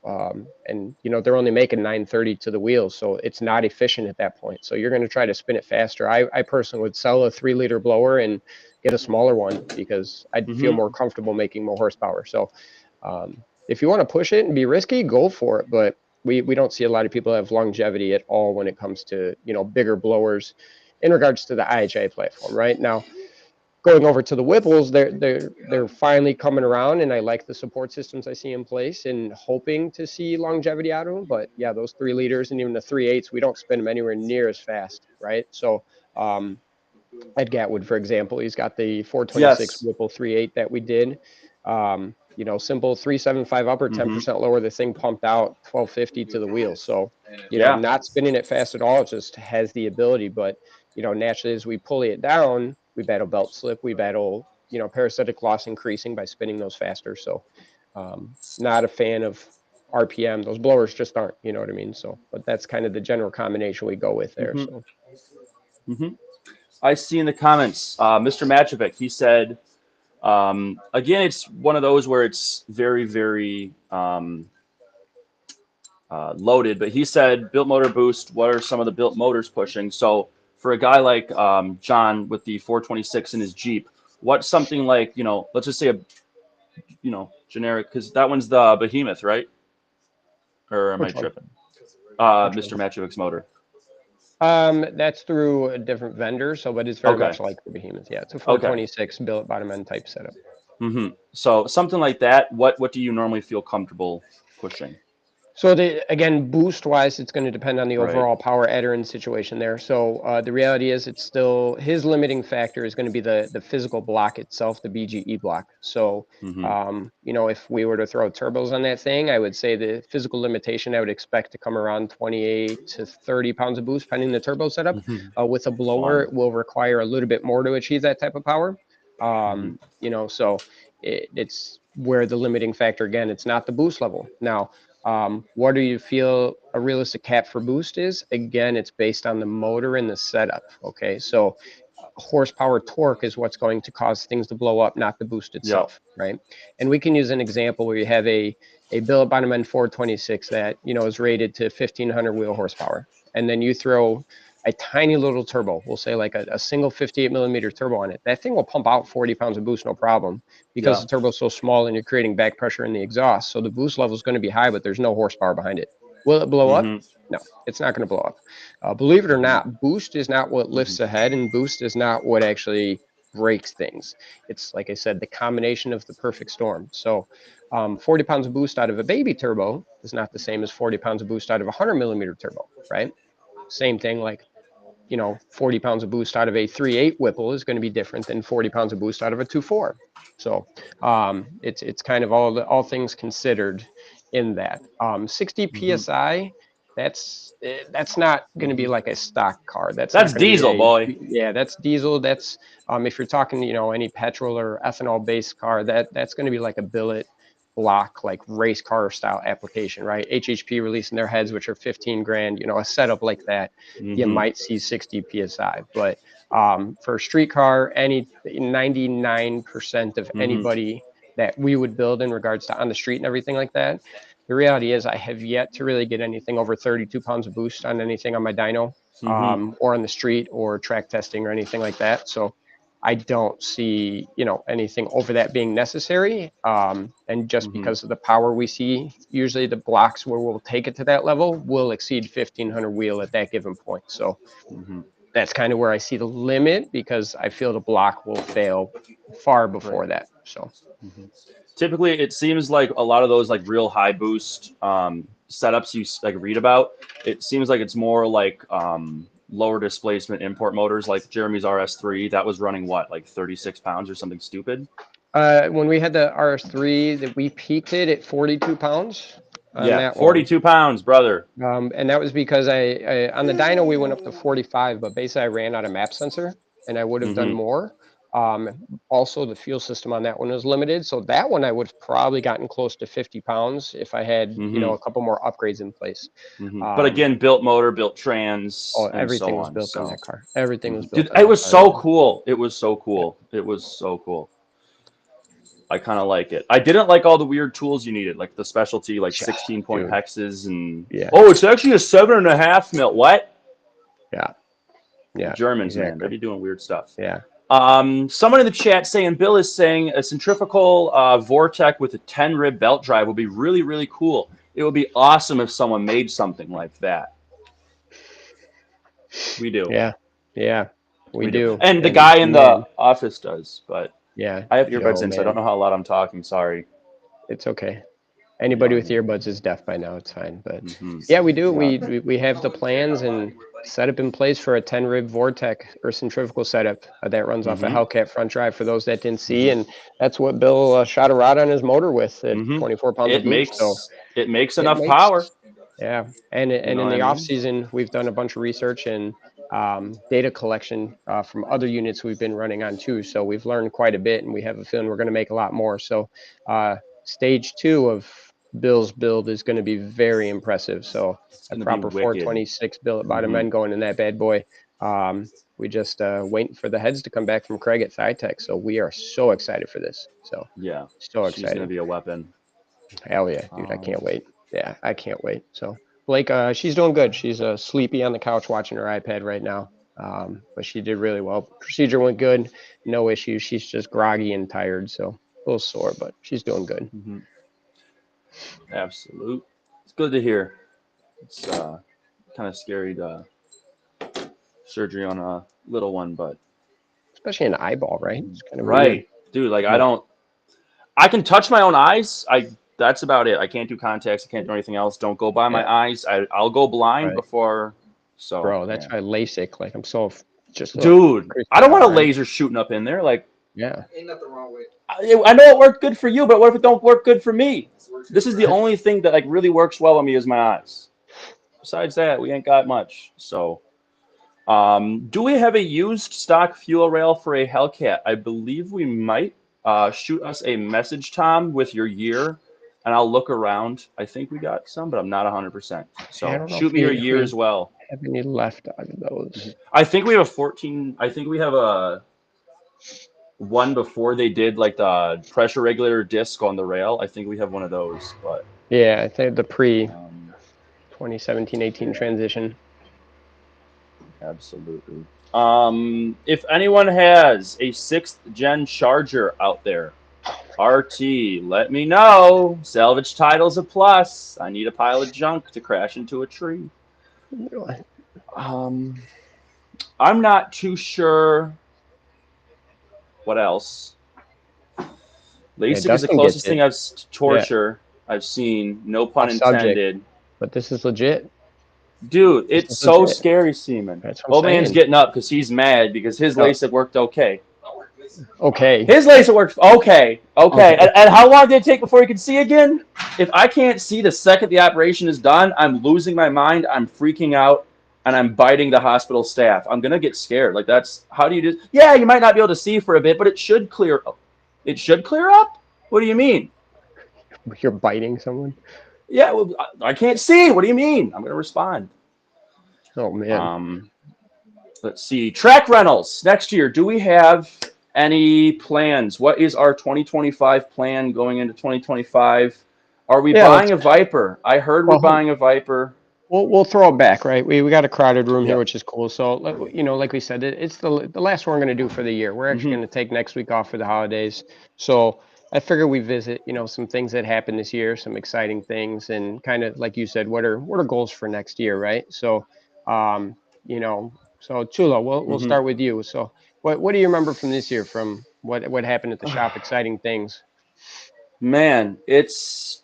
and they're only making 930 to the wheels, so it's not efficient at that point. So you're going to try to spin it faster. I personally would sell a 3 liter blower and get a smaller one because I'd feel Hmm. more comfortable making more horsepower. So if you want to push it and be risky, go for it. But we don't see a lot of people have longevity at all when it comes to bigger blowers in regards to the IHI platform. Right now, going over to the Whipples, they're finally coming around, and I like the support systems I see in place, and hoping to see longevity out of them. But yeah, those 3 liters and even the 3.8s, we don't spin them anywhere near as fast, right? So um, Ed Gatwood, for example, he's got the 426 Yes. Whipple 3.8 that we did. Simple 375 upper, Hmm. 10% lower. The thing pumped out 1250 to the wheels. So, Yeah. not spinning it fast at all. It just has the ability. But, naturally, as we pulley it down, we battle belt slip. We battle, parasitic loss increasing by spinning those faster. So, not a fan of RPM. Those blowers just aren't, you know what I mean? So, but that's kind of the general combination we go with there. Hmm. So, Hmm. I see in the comments, Mr. Machovic, he said, again, it's one of those where it's very, very loaded, but he said built motor boost, what are some of the built motors pushing? So for a guy like John with the 426 in his Jeep, what's something like, let's just say a, generic, because that one's the Behemoth, right? Or am I which one? tripping? Which one? Mr. Matchevic's motor. That's through a different vendor, so but it's very Okay. much like the Behemoth. Yeah, it's a Okay. 426 billet bottom end type setup. So something like that, what do you normally feel comfortable pushing? So again, boost wise, it's going to depend on the Right. overall power adherent situation there. So the reality is, it's still his limiting factor is going to be the physical block itself, the BGE block. So Mm-hmm. if we were to throw turbos on that thing, I would say the physical limitation I would expect to come around 28 to 30 pounds of boost, depending on the turbo setup. Mm-hmm. With a blower, Fun. it will require a little bit more to achieve that type of power. Mm-hmm. So it's where the limiting factor again. It's not the boost level now. What do you feel a realistic cap for boost is? Again, it's based on the motor and the setup. Okay, so horsepower torque is what's going to cause things to blow up, not the boost Yep. itself, right? And we can use an example where you have a billet bottom end 426 that is rated to 1500 wheel horsepower, and then you throw a tiny little turbo, we'll say like a single 58 millimeter turbo on it. That thing will pump out 40 pounds of boost, no problem, because Yeah. the turbo is so small and you're creating back pressure in the exhaust. So the boost level is going to be high, but there's no horsepower behind it. Will it blow up? Mm-hmm. No, it's not going to blow up. Believe it or Mm-hmm. not, boost is not what lifts ahead, and boost is not what actually breaks things. It's, like I said, the combination of the perfect storm. So 40 pounds of boost out of a baby turbo is not the same as 40 pounds of boost out of a 100 millimeter turbo, right? Same thing, like 40 pounds of boost out of a 3.8 Whipple is going to be different than 40 pounds of boost out of a 2.4. So it's kind of all things considered in that. 60 Mm-hmm. psi. That's not going to be like a stock car. That's That's not going to diesel, be boy. that's diesel. That's if you're talking any petrol or ethanol based car, that's going to be like a billet block, like race car style application, right? HHP releasing their heads, which are 15 grand. A setup like that, you Mm-hmm. might see 60 psi. But for a street car, 99% of Mm-hmm. anybody that we would build in regards to on the street and everything like that, the reality is I have yet to really get anything over 32 pounds of boost on anything on my dyno, Mm-hmm. or on the street or track testing or anything like that. So I don't see, anything over that being necessary. And just Mm-hmm. because of the power we see, usually the blocks where we'll take it to that level will exceed 1500 wheel at that given point. So Mm-hmm. that's kind of where I see the limit, because I feel the block will fail far before Right. that. So Mm-hmm. Typically, it seems like a lot of those like real high boost setups you like read about. It seems like it's more like lower displacement import motors, like Jeremy's RS3. That was running what, like 36 pounds or something stupid. when we had the RS3, that we peaked it at 42 pounds on Yeah, that one. 42 pounds, brother. And that was because I on the dyno we went up to 45, but basically I ran out of map sensor, and I would have done Mm-hmm. more. Also the fuel system on that one was limited, so that one I would have probably gotten close to 50 pounds if I had Mm-hmm. a couple more upgrades in place. Mm-hmm. But Um, again, built motor, built trans, oh, and so everything was on. built on So, that car. Everything was built dude, on it that was car. so cool. It was so cool. It was so cool. I kind of like it. I didn't like all the weird tools you needed, like the specialty, like Yeah, 16-point dude. hexes, and Yeah, oh, it's actually a 7.5 mil. What? yeah, yeah, Germans, man, they exactly. be doing weird stuff. Yeah. Someone in the chat saying Bill is saying a centrifugal Vortec with a 10 rib belt drive would be really, really cool. It would be awesome if someone made something like that. We do. Yeah, yeah, we We do. do. And the And guy in the man, office does, but yeah, I have earbuds oh in, so I don't man, know how loud I'm talking. Sorry. it's okay. You know Anybody what I with mean? earbuds is deaf by now. It's fine. But Mm-hmm. yeah, we do. Yeah. We have the plans and setup in place for a 10 rib Vortec or centrifugal setup that runs off a Mm-hmm. Hellcat front drive for those that didn't see. Mm-hmm. And that's what Bill shot a rod on his motor with at Mm-hmm. 24 pounds of It boost. So makes it enough makes, power. yeah. And You and know in what I the off mean? season, we've done a bunch of research and data collection from other units we've been running on too. So we've learned quite a bit, and we have a feeling we're going to make a lot more. So stage 2 of Bill's build is going to be very impressive. So It's a gonna be proper wicked. 426 billet bottom Mm-hmm. end going in that bad boy. We just waiting for the heads to come back from Craig at ThyTech. So we are so excited for this. So Yeah. so She's gonna excited. be a weapon. Hell yeah, dude. I Um, can't wait. Yeah, I can't wait. So Blake, she's doing good. She's sleepy on the couch watching her iPad right now. But she did really well. Procedure went good. No issues. She's just groggy and tired. So a little sore, but she's doing good. mm-hmm. Absolute. It's good to hear. It's kind of scary to surgery on a little one, but Especially an eyeball, right? It's kind of weird. right, dude. Like Yeah. I can touch my own eyes. That's about it. I can't do contacts. I can't do anything else. Don't go by my Yeah. eyes. I'll go blind Right. before. So Bro, that's yeah, why LASIK, like I'm so just dude. I don't crystal, want a right? laser shooting up in there. Like Yeah. Ain't nothing wrong with it. I know it worked good for you, but what if it don't work good for me? This is the only thing that like really works well on me is my eyes. Besides that, we ain't got much. So, do we have a used stock fuel rail for a Hellcat? I believe we might. Shoot us a message, Tom, with your year, and I'll look around. I think we got some, but I'm not 100%. I So don't know shoot me your if year we as well. have any left out of those. I think we have a 14. I think we have a one before they did like the pressure regulator disc on the rail. I think we have one of those, but Yeah, I think the pre um, 2017-18 transition. absolutely. If anyone has a 6th gen Charger out there, RT, let me know. Salvage title's a plus. I need a pile of junk to crash into a tree. Um, I'm not too sure what else. Yeah, LASIK is the Dustin gets closest it. thing I've to Yeah, torture I've seen. No pun off subject, intended. but this is legit. Dude, This it's is so legit. scary, Seaman. That's what I'm Old man's saying. getting up because he's mad because his Oh, LASIK worked okay. okay. His LASIK worked okay. Okay. Okay. And how long did it take before he could see again? If I can't see the second the operation is done, I'm losing my mind. I'm freaking out. And I'm biting the hospital staff. I'm gonna get scared. Like that's how do you do? Yeah, you might not be able to see for a bit, but it should clear up. It should clear up. What do you mean? You're biting someone. Yeah, well, I can't see. What do you mean? I'm gonna respond. Oh man. Um, let's see. Track rentals next year. Do we have any plans? What is our 2025 plan going into 2025? Are we Yeah, let's. buying a Viper? I heard we're Well, buying a Viper. we'll throw it back, right? We got a crowded room here, Yep. which is cool. So, like we said, it's the last one we're gonna do for the year. We're actually Mm-hmm. gonna take next week off for the holidays. So I figure we visit, some things that happened this year, some exciting things, and kind of like you said, what are goals for next year, right? So, um, so Chulo, we'll Mm-hmm. start with you. So, what do you remember from this year? From what happened at the shop? Exciting things. Man, it's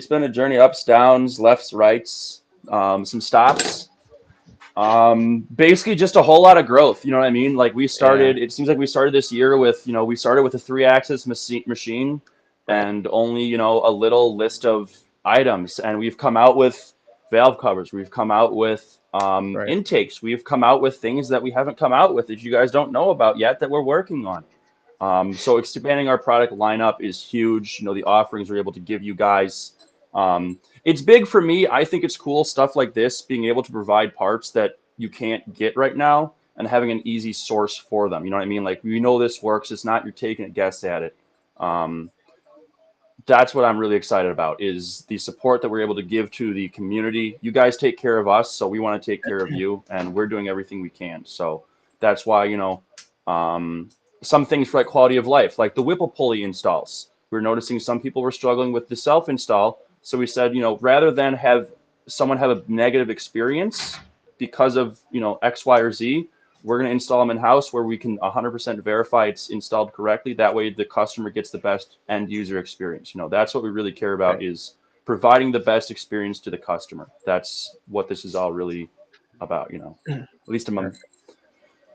been a journey, ups, downs, lefts, rights, some stops. Basically just a whole lot of growth. You know what I mean? Like we Yeah. started, it seems like we started this year with, we started with a 3-axis machine Right. and only, a little list of items. And we've come out with valve covers. We've come out with Right. intakes. We've come out with things that we haven't come out with that you guys don't know about yet that we're working on. So expanding our product lineup is huge. The offerings we're able to give you guys. It's big for me. I think it's cool stuff like this, being able to provide parts that you can't get right now and having an easy source for them. You know what I mean? Like, we know this works. It's not you're taking a guess at it. Um, that's what I'm really excited about is the support that we're able to give to the community. You guys take care of us, so we want to take care of you, and we're doing everything we can. So that's why, um, some things for like quality of life, like the Whipple pulley installs. We're noticing some people were struggling with the self install. So we said, rather than have someone have a negative experience because of, X, Y, or Z, we're going to install them in house where we can 100% verify it's installed correctly. That way the customer gets the best end user experience. That's what we really care about Right. is providing the best experience to the customer. That's what this is all really about, at least among. Perfect.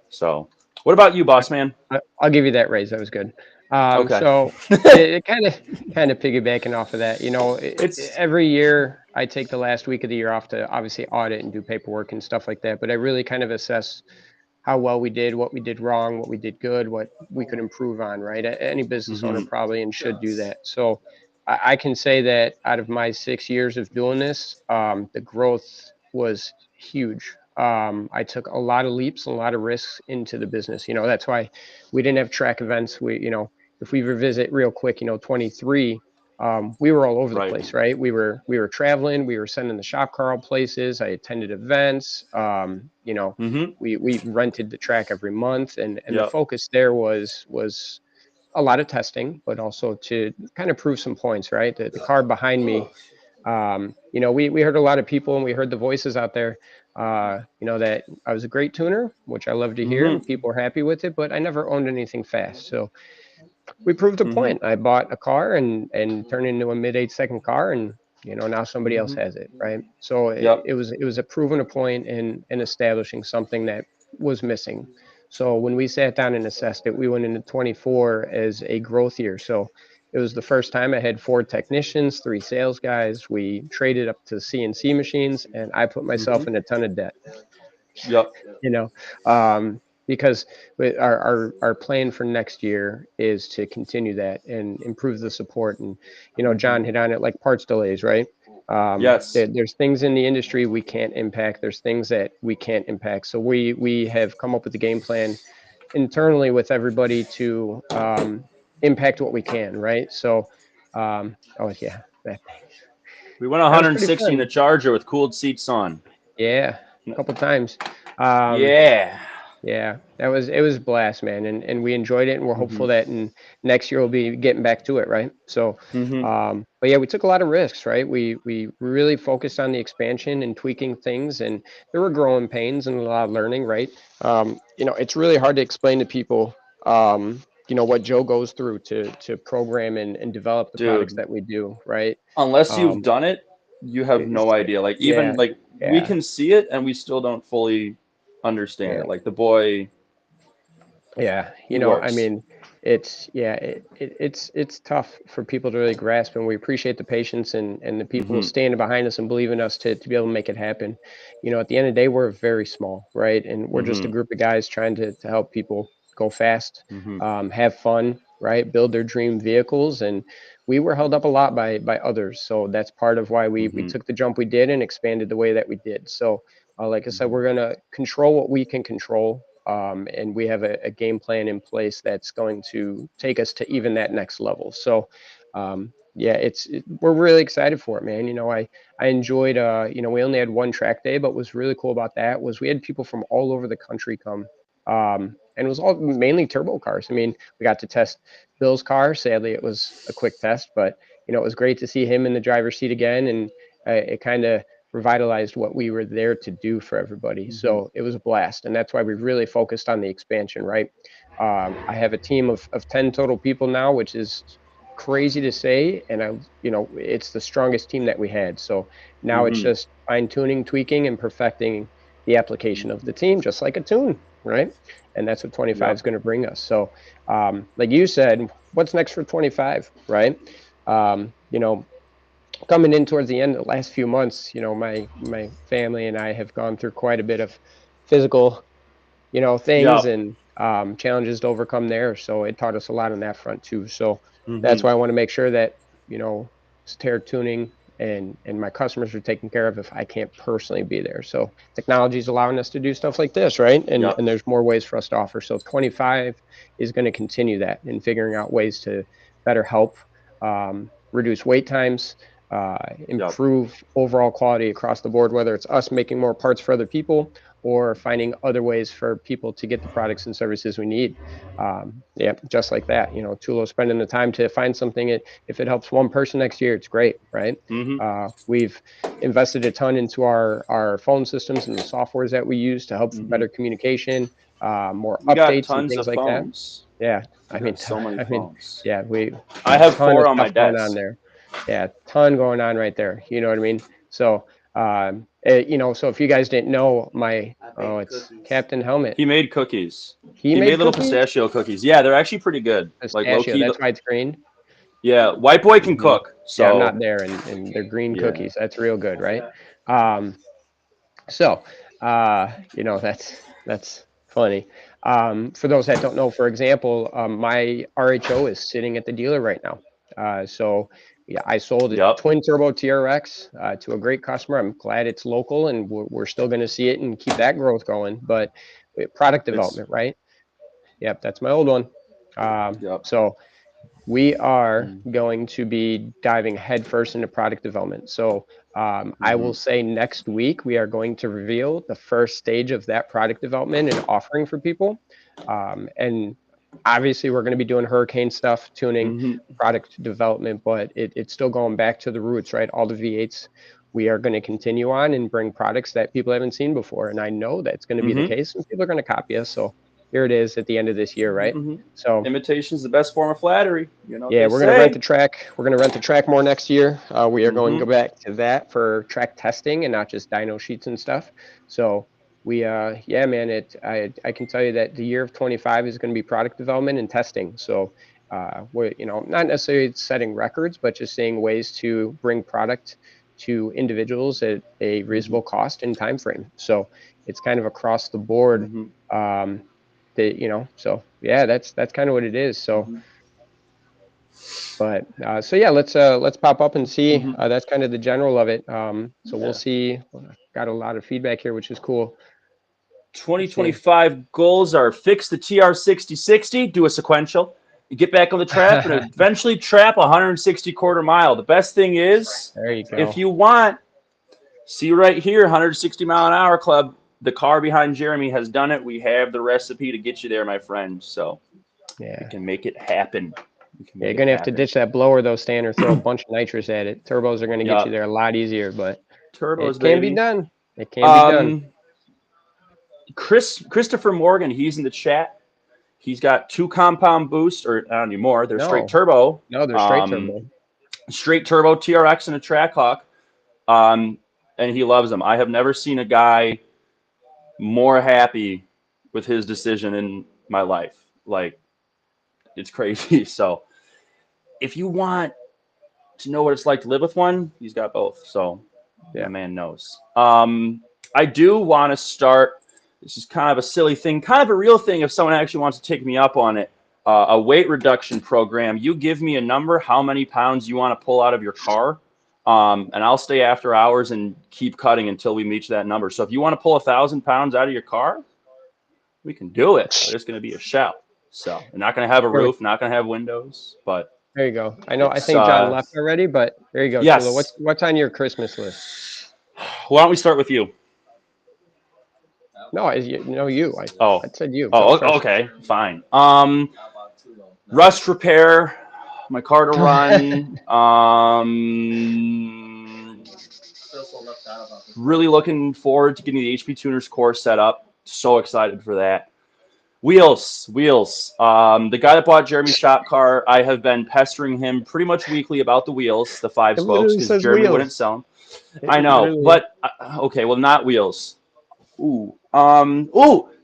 So what about you, boss man? I'll give you that raise. That was good. Okay. So it kind of piggybacking off of that, It's every year I take the last week of the year off to obviously audit and do paperwork and stuff like that. But I really kind of assess how well we did, what we did wrong, what we did good, what we could improve on, right? Any business owner mm-hmm, probably and should do that. So I can say that out of my 6 years of doing this, the growth was huge. I took a lot of leaps, a lot of risks into the business. That's why we didn't have track events. If we revisit real quick, 23, we were all over the right. place, right? We were traveling, we were sending the shop car all places. I attended events. Mm-hmm. We rented the track every month, and the Yep. focus there was a lot of testing, but also to kind of prove some points, right? The car behind me, we heard a lot of people and we heard the voices out there, that I was a great tuner, which I love to hear, and Mm-hmm. people were happy with it, but I never owned anything fast. So we proved a Mm-hmm. point. I bought a car and turned into a mid 8 second car, and now somebody else Mm-hmm. has it, right? So it, Yep. it was it was a proving a point and establishing something that was missing. So when we sat down and assessed it, we went into 24 as a growth year. So it was the first time I had 4 technicians, 3 sales guys. We traded up to CNC machines, and I put Mm-hmm. myself in a ton of debt. Yep. you know um, because our plan for next year is to continue that and improve the support. And John hit on it, like parts delays, right? Yes. There's things in the industry we can't impact. There's things that we can't impact. So we have come up with a game plan internally with everybody to impact what we can, right? So, oh yeah, that We went that was pretty 160 in the fun. Charger with cooled seats on. Yeah, a couple times. Um, Yeah. yeah, it was a blast, man, and we enjoyed it, and we're hopeful Mhm. that in next year we'll be getting back to it, right? So, Mhm. but yeah, we took a lot of risks, right? We really focused on the expansion and tweaking things, and there were growing pains and a lot of learning, right? It's really hard to explain to people, what Joe goes through to program and develop the products Dude, that we do, right? unless you've Um, done it, you have no it's, idea. Like even yeah, like we yeah, can see it and we still don't fully understand yeah. it. Like the boy, Yeah, he I works. mean, it's tough for people to really grasp, and we appreciate the patience and the people Mhm. standing behind us and believing us to be able to make it happen. At the end of the day, we're very small, right? And we're just a Mhm. group of guys trying to help people go fast, Mhm. have fun, right? Build their dream vehicles, and we were held up a lot by others, so that's part of why we Mhm. took the jump we did and expanded the way that we did. So, like I said, Mhm. we're gonna control what we can control, and we have a game plan in place that's going to take us to even that next level. So, yeah, we're really excited for it, man. I enjoyed. We only had one track day, but what was really cool about that was we had people from all over the country come, and it was all mainly turbo cars. I mean, we got to test Bill's car. Sadly, it was a quick test, but it was great to see him in the driver's seat again, and it kind of revitalized what we were there to do for everybody. Mhm. So it was a blast. And that's why we really focused on the expansion, right? I have a team of 10 total people now, which is crazy to say. And it's the strongest team that we had. So now it's Mhm. just fine tuning, tweaking, and perfecting the application of the team, just like a tune, right? And that's what 25 is Yep. going to bring us. So, like you said, what's next for 25, right? Coming in towards the end of the last few months, my family and I have gone through quite a bit of physical, things Yep. and challenges to overcome there. So it taught us a lot on that front too. So that's Mhm. why I want to make sure that Satera tuning and my customers are taken care of if I can't personally be there. So technology is allowing us to do stuff like this, right? And Yep. there's more ways for us to offer. So 25 is going to continue that and figuring out ways to better help reduce wait times, Yep. improve overall quality across the board, whether it's us making more parts for other people or finding other ways for people to get the products and services we need. Yeah, just like that. Tulo spending the time to find something. If it helps one person next year, it's great, right? Mhm. We've invested a ton into our phone systems and the softwares that we use to help for Mhm. better communication, more We got updates and tons things of like that. phones. Yeah, We got so many I mean, phones. yeah, we I a have ton of 4 on my stuff going on desk. there. Yeah, ton going on right there. You know what I mean? So, so if you guys didn't know, it's Captain Helmet. He made cookies. He He made made little cookies. pistachio cookies. Yeah, they're actually pretty good. Like low Pistachio. key. That's why it's green. Yeah, white boy can Hmm. cook. Yeah, I'm So not there, and they're green yeah. cookies. That's real good, right? Um, So, that's funny. For those that don't know, for example, my RHO is sitting at the dealer right now. So yeah, I sold a Yep. twin turbo TRX to a great customer. I'm glad it's local, and we're still going to see it and keep that growth going. But product It's development, right? Yep, that's my old one. yep. So we are Mm. going to be diving headfirst into product development. So I will Mhm. say next week we are going to reveal the first stage of that product development and offering for people. And obviously, we're going to be doing hurricane stuff, tuning, Mhm. product development, but it's still going back to the roots, right? All the V8s. We are going to continue on and bring products that people haven't seen before. And I know that's going to be the Mhm. case, and people are going to copy us. So here it is at the end of this year, right? Mhm. So Imitation's the best form of flattery. You know what yeah, they we're gonna rent say. the track. We're gonna rent the track more next year. We are going to Mhm. go back to that for track testing and not just dyno sheets and stuff. So yeah, man, I can tell you that the year of 25 is going to be product development and testing. So we're not necessarily setting records, but just seeing ways to bring product to individuals at a Mhm. reasonable cost and time frame. So it's kind of across the board. Mhm. Um, So yeah, that's kind of what it is. So, Mhm. but so yeah, let's pop up and see. Mhm. That's kind of the general of it. So Yeah. we'll see. Got a lot of feedback here, which is cool. Let's see. 2025 goals are fix the TR 6060, do a sequential, you get back on the trap, and eventually trap 160 quarter mile. The best thing is, There you go. if you want, see right here, 160 mile an hour club. The car behind Jeremy has done it. We have the recipe to get you there, my friend. So we Yeah. can make it happen. We can Yeah, you're make gonna it have to happen. ditch that blower though, Stan, or throw a bunch of nitrous at it. Turbos are gonna get you Yup. there a lot easier, but Turbos, it can be baby. done. It can be done. Christopher Morgan, he's in the chat. He's got 2 compound boosts, or not anymore. They're straight No, turbo. no, they're straight turbo. Straight turbo TRX and a Trackhawk. And he loves them. I have never seen a guy more happy with his decision in my life. Like, it's crazy. So if you want to know what it's like to live with one, he's got both. So Yeah. the man knows. I do want to start. This is kind of a silly thing, kind of a real thing if someone actually wants to take me up on it. A weight reduction program. You give me a number, how many pounds you want to pull out of your car, and I'll stay after hours and keep cutting until we reach that number. So if you want to pull 1,000 pounds out of your car, we can do it. But it's going to be a shell. So we're not going to have a roof, not going to have windows, but there you go. I it's think John left already, but there you go. yes. Tula, what's on your Christmas list? Why don't we start with you? No, you. I said you. Oh, okay, fine. Rust repair, my car to run. Really looking forward to getting the HP Tuners core set up. So excited for that. Wheels. The guy that bought Jeremy's shop car, I have been pestering him pretty much weekly about the wheels, the 5 spokes, because Jeremy wouldn't sell them. I know, but okay, well, not wheels.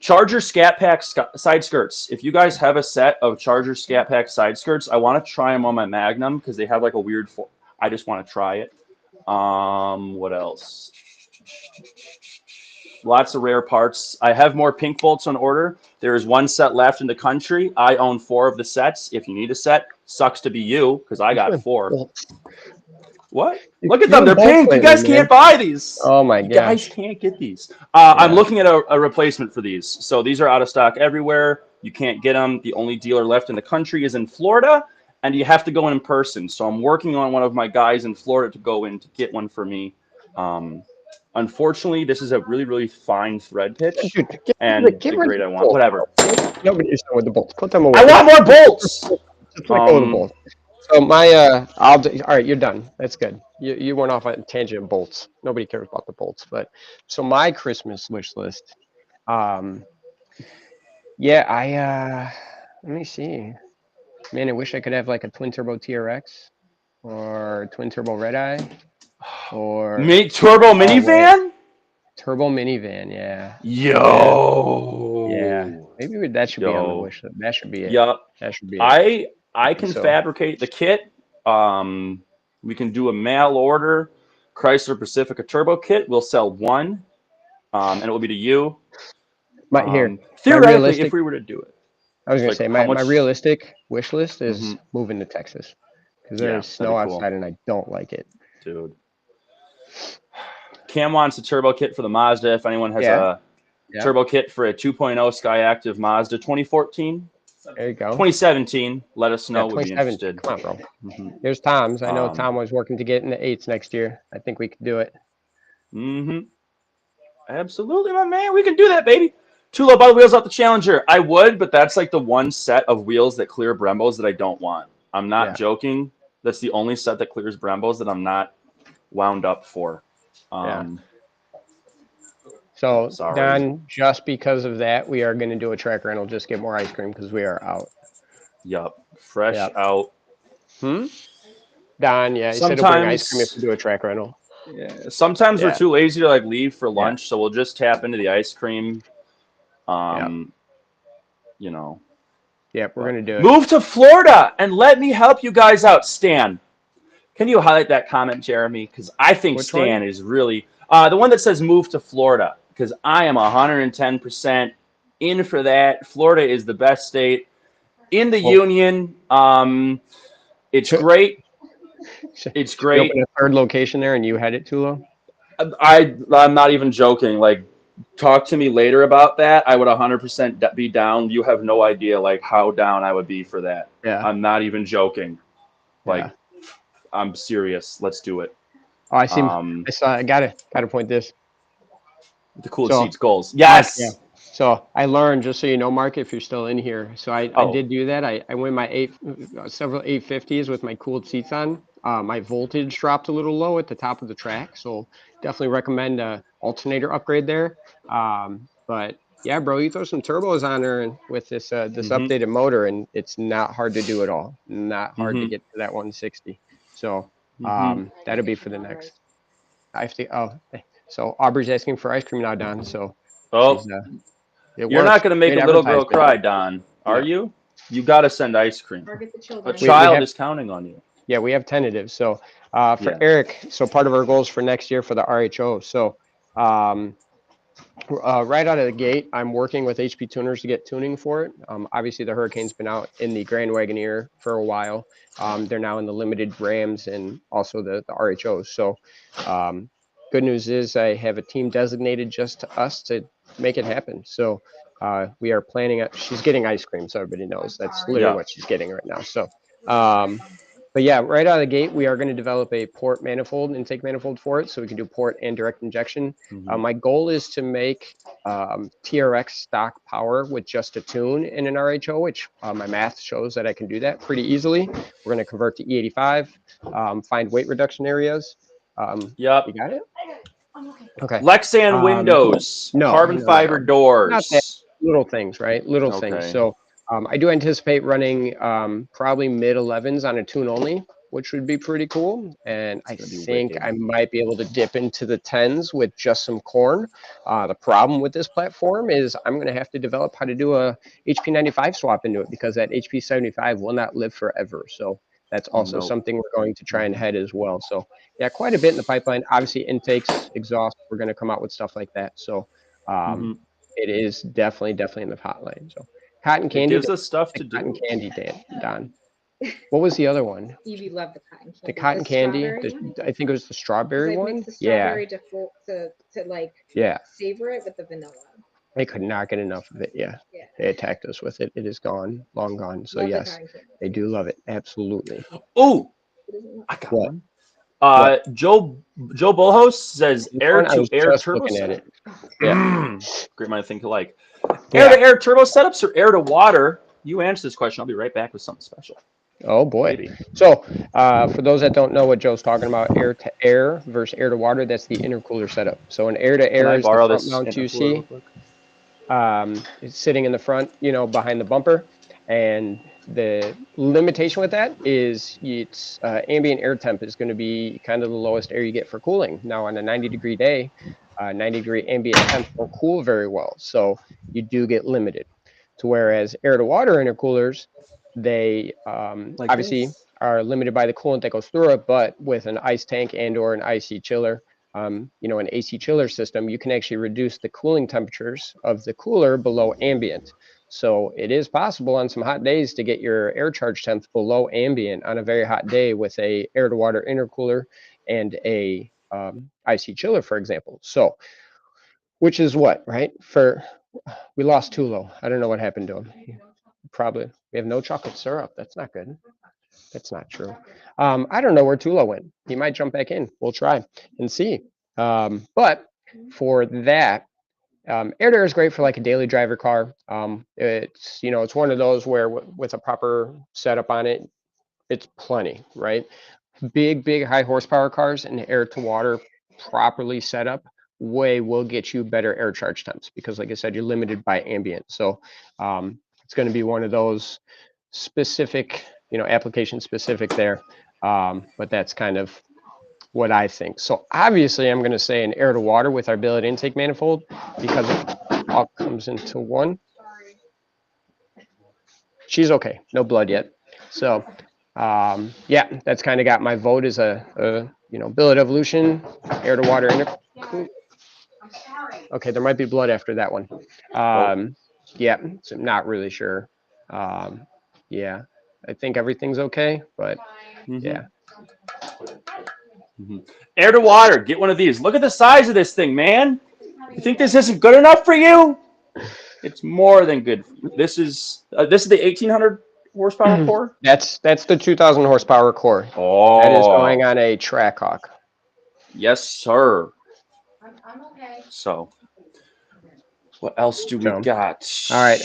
Charger Scat Pack side skirts. If you guys have a set of Charger Scat Pack side skirts, I want to try them on my Magnum because they have like a weird. I just want to try it. What else? Lots of rare parts. I have more pink bolts on order. There is 1 set left in the country. I own 4 of the sets. If you need a set, sucks to be you because I got 4. What? Look at them. They're pink. You guys can't buy these. Oh my gosh. You guys can't get these. I'm looking at a replacement for these. So these are out of stock everywhere. You can't get them. The only dealer left in the country is in Florida, and you have to go in person. So I'm working on one of my guys in Florida to go in to get one for me. Unfortunately, this is a really, really fine thread pitch. Dude, and the grade I want. Whatever. Nobody's done with the bolts. Put them away. I want more bolts. Just let go of the bolts. So all right, you're done. That's good. You went off on a tangent of bolts. Nobody cares about the bolts, but so my Christmas wish list. Let me see. Man, I wish I could have like a twin turbo TRX or twin turbo red eye or turbo minivan. Turbo minivan, yeah. Yo. Yeah. Maybe that should be on the wish list. That should be it. Yep. That should be it. I can fabricate the kit. We can do a mail order Chrysler Pacifica turbo kit. We'll sell 1, and it will be to you. Theoretically, if we were to do it. I was going to say, my realistic wish list is moving to Texas because there's snow outside and I don't like it. Dude. Cam wants a turbo kit for the Mazda. If anyone has a turbo kit for a 2.0 Sky Active Mazda 2014. There you go. 2017. Let us know. We'll be interested. Come on, bro. There's Tom's. I know Tom was working to get in the 8s next year. I think we could do it. Absolutely, my man. We can do that, baby. Tula, buy the wheels off the Challenger. I would, but that's like the one set of wheels that clear Brembos that I don't want. I'm not joking. That's the only set that clears Brembos that I'm not wound up for. So, Don, just because of that, we are going to do a track rental. Just get more ice cream because we are out. Yup. Fresh out. Don, he said he'll bring ice cream if we do a track rental. Yeah. Sometimes we're too lazy to like leave for lunch, so we'll just tap into the ice cream. You know. Yep, we're going to do it. Move to Florida and let me help you guys out, Stan. Can you highlight that comment, Jeremy? Because I think Stan is really the one that says move to Florida. Because I am 110% in for that. Florida is the best state in the Well, union. It's great. It's should we open great. a third location there and you head it, Tulo? I'm not even joking. Like, talk to me later about that. I would 100% be down. You have no idea like how down I would be for that. Yeah. I'm not even joking. Like, Yeah. I'm serious. Let's do it. Oh, I see. I gotta point this. The cooled So, seats goals. Mark, yeah. Yes. So I learned, just so you know, Mark, if you're still in here. So I Oh. did do that. I went my several 850s with my cooled seats on. My voltage dropped a little low at the top of the track, so definitely recommend a alternator upgrade there. But yeah, bro, you throw some turbos on there and with this this updated motor, and it's not hard to do at all. Not hard to get to that 160. So that'll be for the next. I have to. Oh, so Aubrey's asking for ice cream now, Don. So she's it You're works. not going to make Great a little girl advertisement. cry, Don, are No. you? You got to send ice cream. Target the A children. child is counting on you. Yeah, we have tentatives. So for Yeah. Eric, so part of our goals for next year for the RHO. So right out of the gate, I'm working with HP tuners to get tuning for it. Obviously, the Hurricane's been out in the Grand Wagoneer for a while. They're now in the limited Rams and also the RHOs. So good news is I have a team designated just to us to make it happen. So we are planning. She's getting ice cream, so everybody knows that's literally what she's getting right now. So. But yeah, right out of the gate, we are going to develop a port manifold, intake manifold for it, so we can do port and direct injection. My goal is to make TRX stock power with just a tune in an RHO, which my math shows that I can do that pretty easily. We're going to convert to E85, find weight reduction areas. Yep. You got it? Okay. Lexan windows, no, carbon fiber doors. Not that. Little things, right? Little things. So I do anticipate running probably mid 11s on a tune only, which would be pretty cool. And I think I might be able to dip into the 10s with just some corn. The problem with this platform is I'm going to have to develop how to do a HP95 swap into it because that HP75 will not live forever. So that's also something we're going to try and head as well. So yeah, quite a bit in the pipeline. Obviously, intakes, exhaust, we're going to come out with stuff like that. So it is definitely in the hotline. So cotton candy. It gives us stuff to do. Cotton candy, Don. What was the other one? Evie loved the cotton candy. The cotton candy. I think it was the strawberry one. Mix the strawberry to like savor it with the vanilla. They could not get enough of it. Yeah. They attacked us with it. It is gone, long gone. So yes, they do love it. Absolutely. Oh, I got one. Joe Bullhouse says air to air turbo setup. Yeah. Great mind to think alike. Air to air turbo setups or air to water? You answer this question. I'll be right back with something special. Oh boy. Maybe. So for those that don't know what Joe's talking about, air to air versus air to water, that's the intercooler setup. So an air to air is the front mount you see. It's sitting in the front, behind the bumper. And the limitation with that is it's ambient air temp is going to be kind of the lowest air you get for cooling. Now on a 90-degree day, 90-degree ambient temps don't cool very well. So you do get limited. To whereas air to water intercoolers, they obviously are limited by the coolant that goes through it, but with an ice tank and or an IC chiller, an AC chiller system, you can actually reduce the cooling temperatures of the cooler below ambient. So it is possible on some hot days to get your air charge temps below ambient on a very hot day with a air to water intercooler and a IC chiller, for example. So, which is what, right? We lost Tulo. I don't know what happened to him. We have no chocolate syrup. That's not good. That's not true. I don't know where Tulo went. He might jump back in. We'll try and see. But for that, air to air is great for like a daily driver car. It's one of those where with a proper setup on it, it's plenty, right? Big high horsepower cars and air to water properly set up will get you better air charge temps because, like I said, you're limited by ambient. So it's going to be one of those specific, application specific there. But that's kind of what I think. So obviously I'm going to say an air to water with our billet intake manifold because it all comes into one. She's okay. No blood yet. So yeah, that's kind of got my vote as a billet evolution, air to water. Okay, there might be blood after that one. Yeah, so I'm not really sure. Yeah, I think everything's okay, but yeah. Air to water. Get one of these. Look at the size of this thing, man. You think this isn't good enough for you? It's more than good. This is the 1800 horsepower core. That's the 2000 horsepower core. That is going Oh, on a Trackhawk. yes, sir. So, what else do we So, got? all right,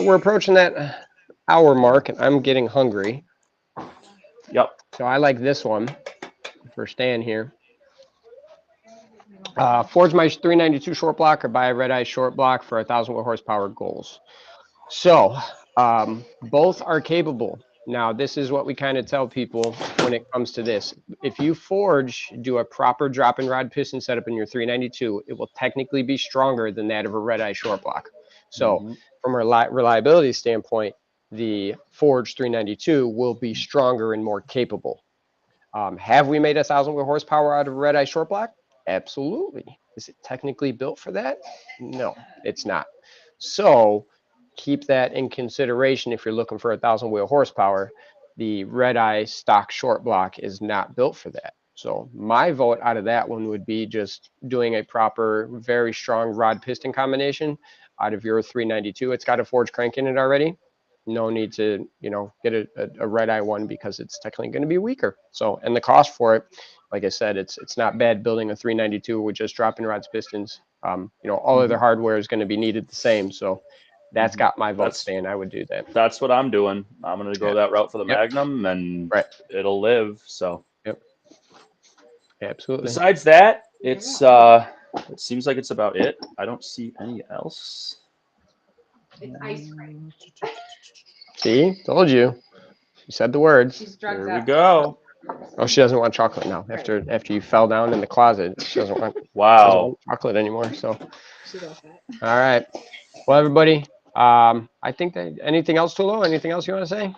we're approaching that hour mark, and I'm getting hungry. Yep. So I like this one for Stan here. Forge my 392 short block or buy a red eye short block for 1,000 horsepower goals. So both are capable. Now, this is what we kind of tell people when it comes to this. If you forge, do a proper drop and rod piston setup in your 392, it will technically be stronger than that of a red eye short block. So from a reliability standpoint, the forged 392 will be stronger and more capable. Have we made 1,000 horsepower out of a red eye short block? Absolutely. Is it technically built for that? No, it's not. So keep that in consideration if you're looking for 1,000 wheel horsepower. The red eye stock short block is not built for that. So my vote out of that one would be just doing a proper, very strong rod piston combination out of your 392. It's got a forged crank in it already. No need to, get a red eye one because it's technically going to be weaker. So, and the cost for it, like I said, it's not bad building a 392 with just dropping rods, pistons. All other hardware is going to be needed the same. So that's got my vote, Stan. I would do that. That's what I'm doing. I'm going to go that route for the Magnum, and it'll live. So. Yep. Absolutely. Besides that, it seems like it's about it. I don't see any else. It's ice cream. See, told you. You said the words. There we go. Oh, she doesn't want chocolate now. After you fell down in the closet, she doesn't want chocolate anymore. So, all right. Well, everybody, I think that anything else, Tulo? Anything else you want to say?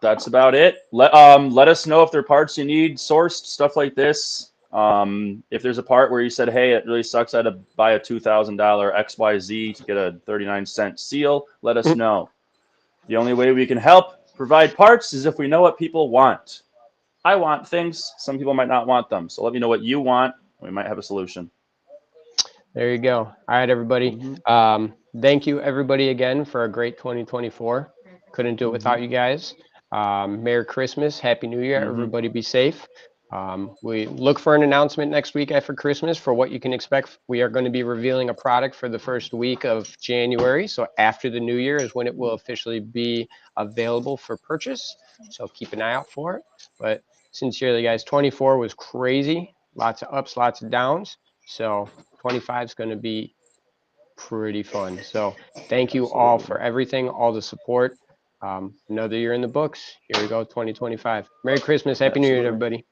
That's about it. Let us know if there are parts you need sourced, stuff like this. If there's a part where you said, hey, it really sucks, I had to buy a $2,000 XYZ to get a 39-cent seal, let us know. The only way we can help provide parts is if we know what people want. I want things. Some people might not want them. So let me know what you want. We might have a solution. There you go. All right, everybody. Thank you, everybody, again, for a great 2024. Couldn't do it without you guys. Merry Christmas. Happy New Year. Everybody be safe. We look for an announcement next week after Christmas for what you can expect. We are going to be revealing a product for the first week of January. So after the new year is when it will officially be available for purchase. So keep an eye out for it. But sincerely, guys, 24 was crazy. Lots of ups, lots of downs. So 25 is going to be pretty fun. So thank you all for everything, all the support. Another year in the books. Here we go, 2025. Merry Christmas. Happy New Year, everybody.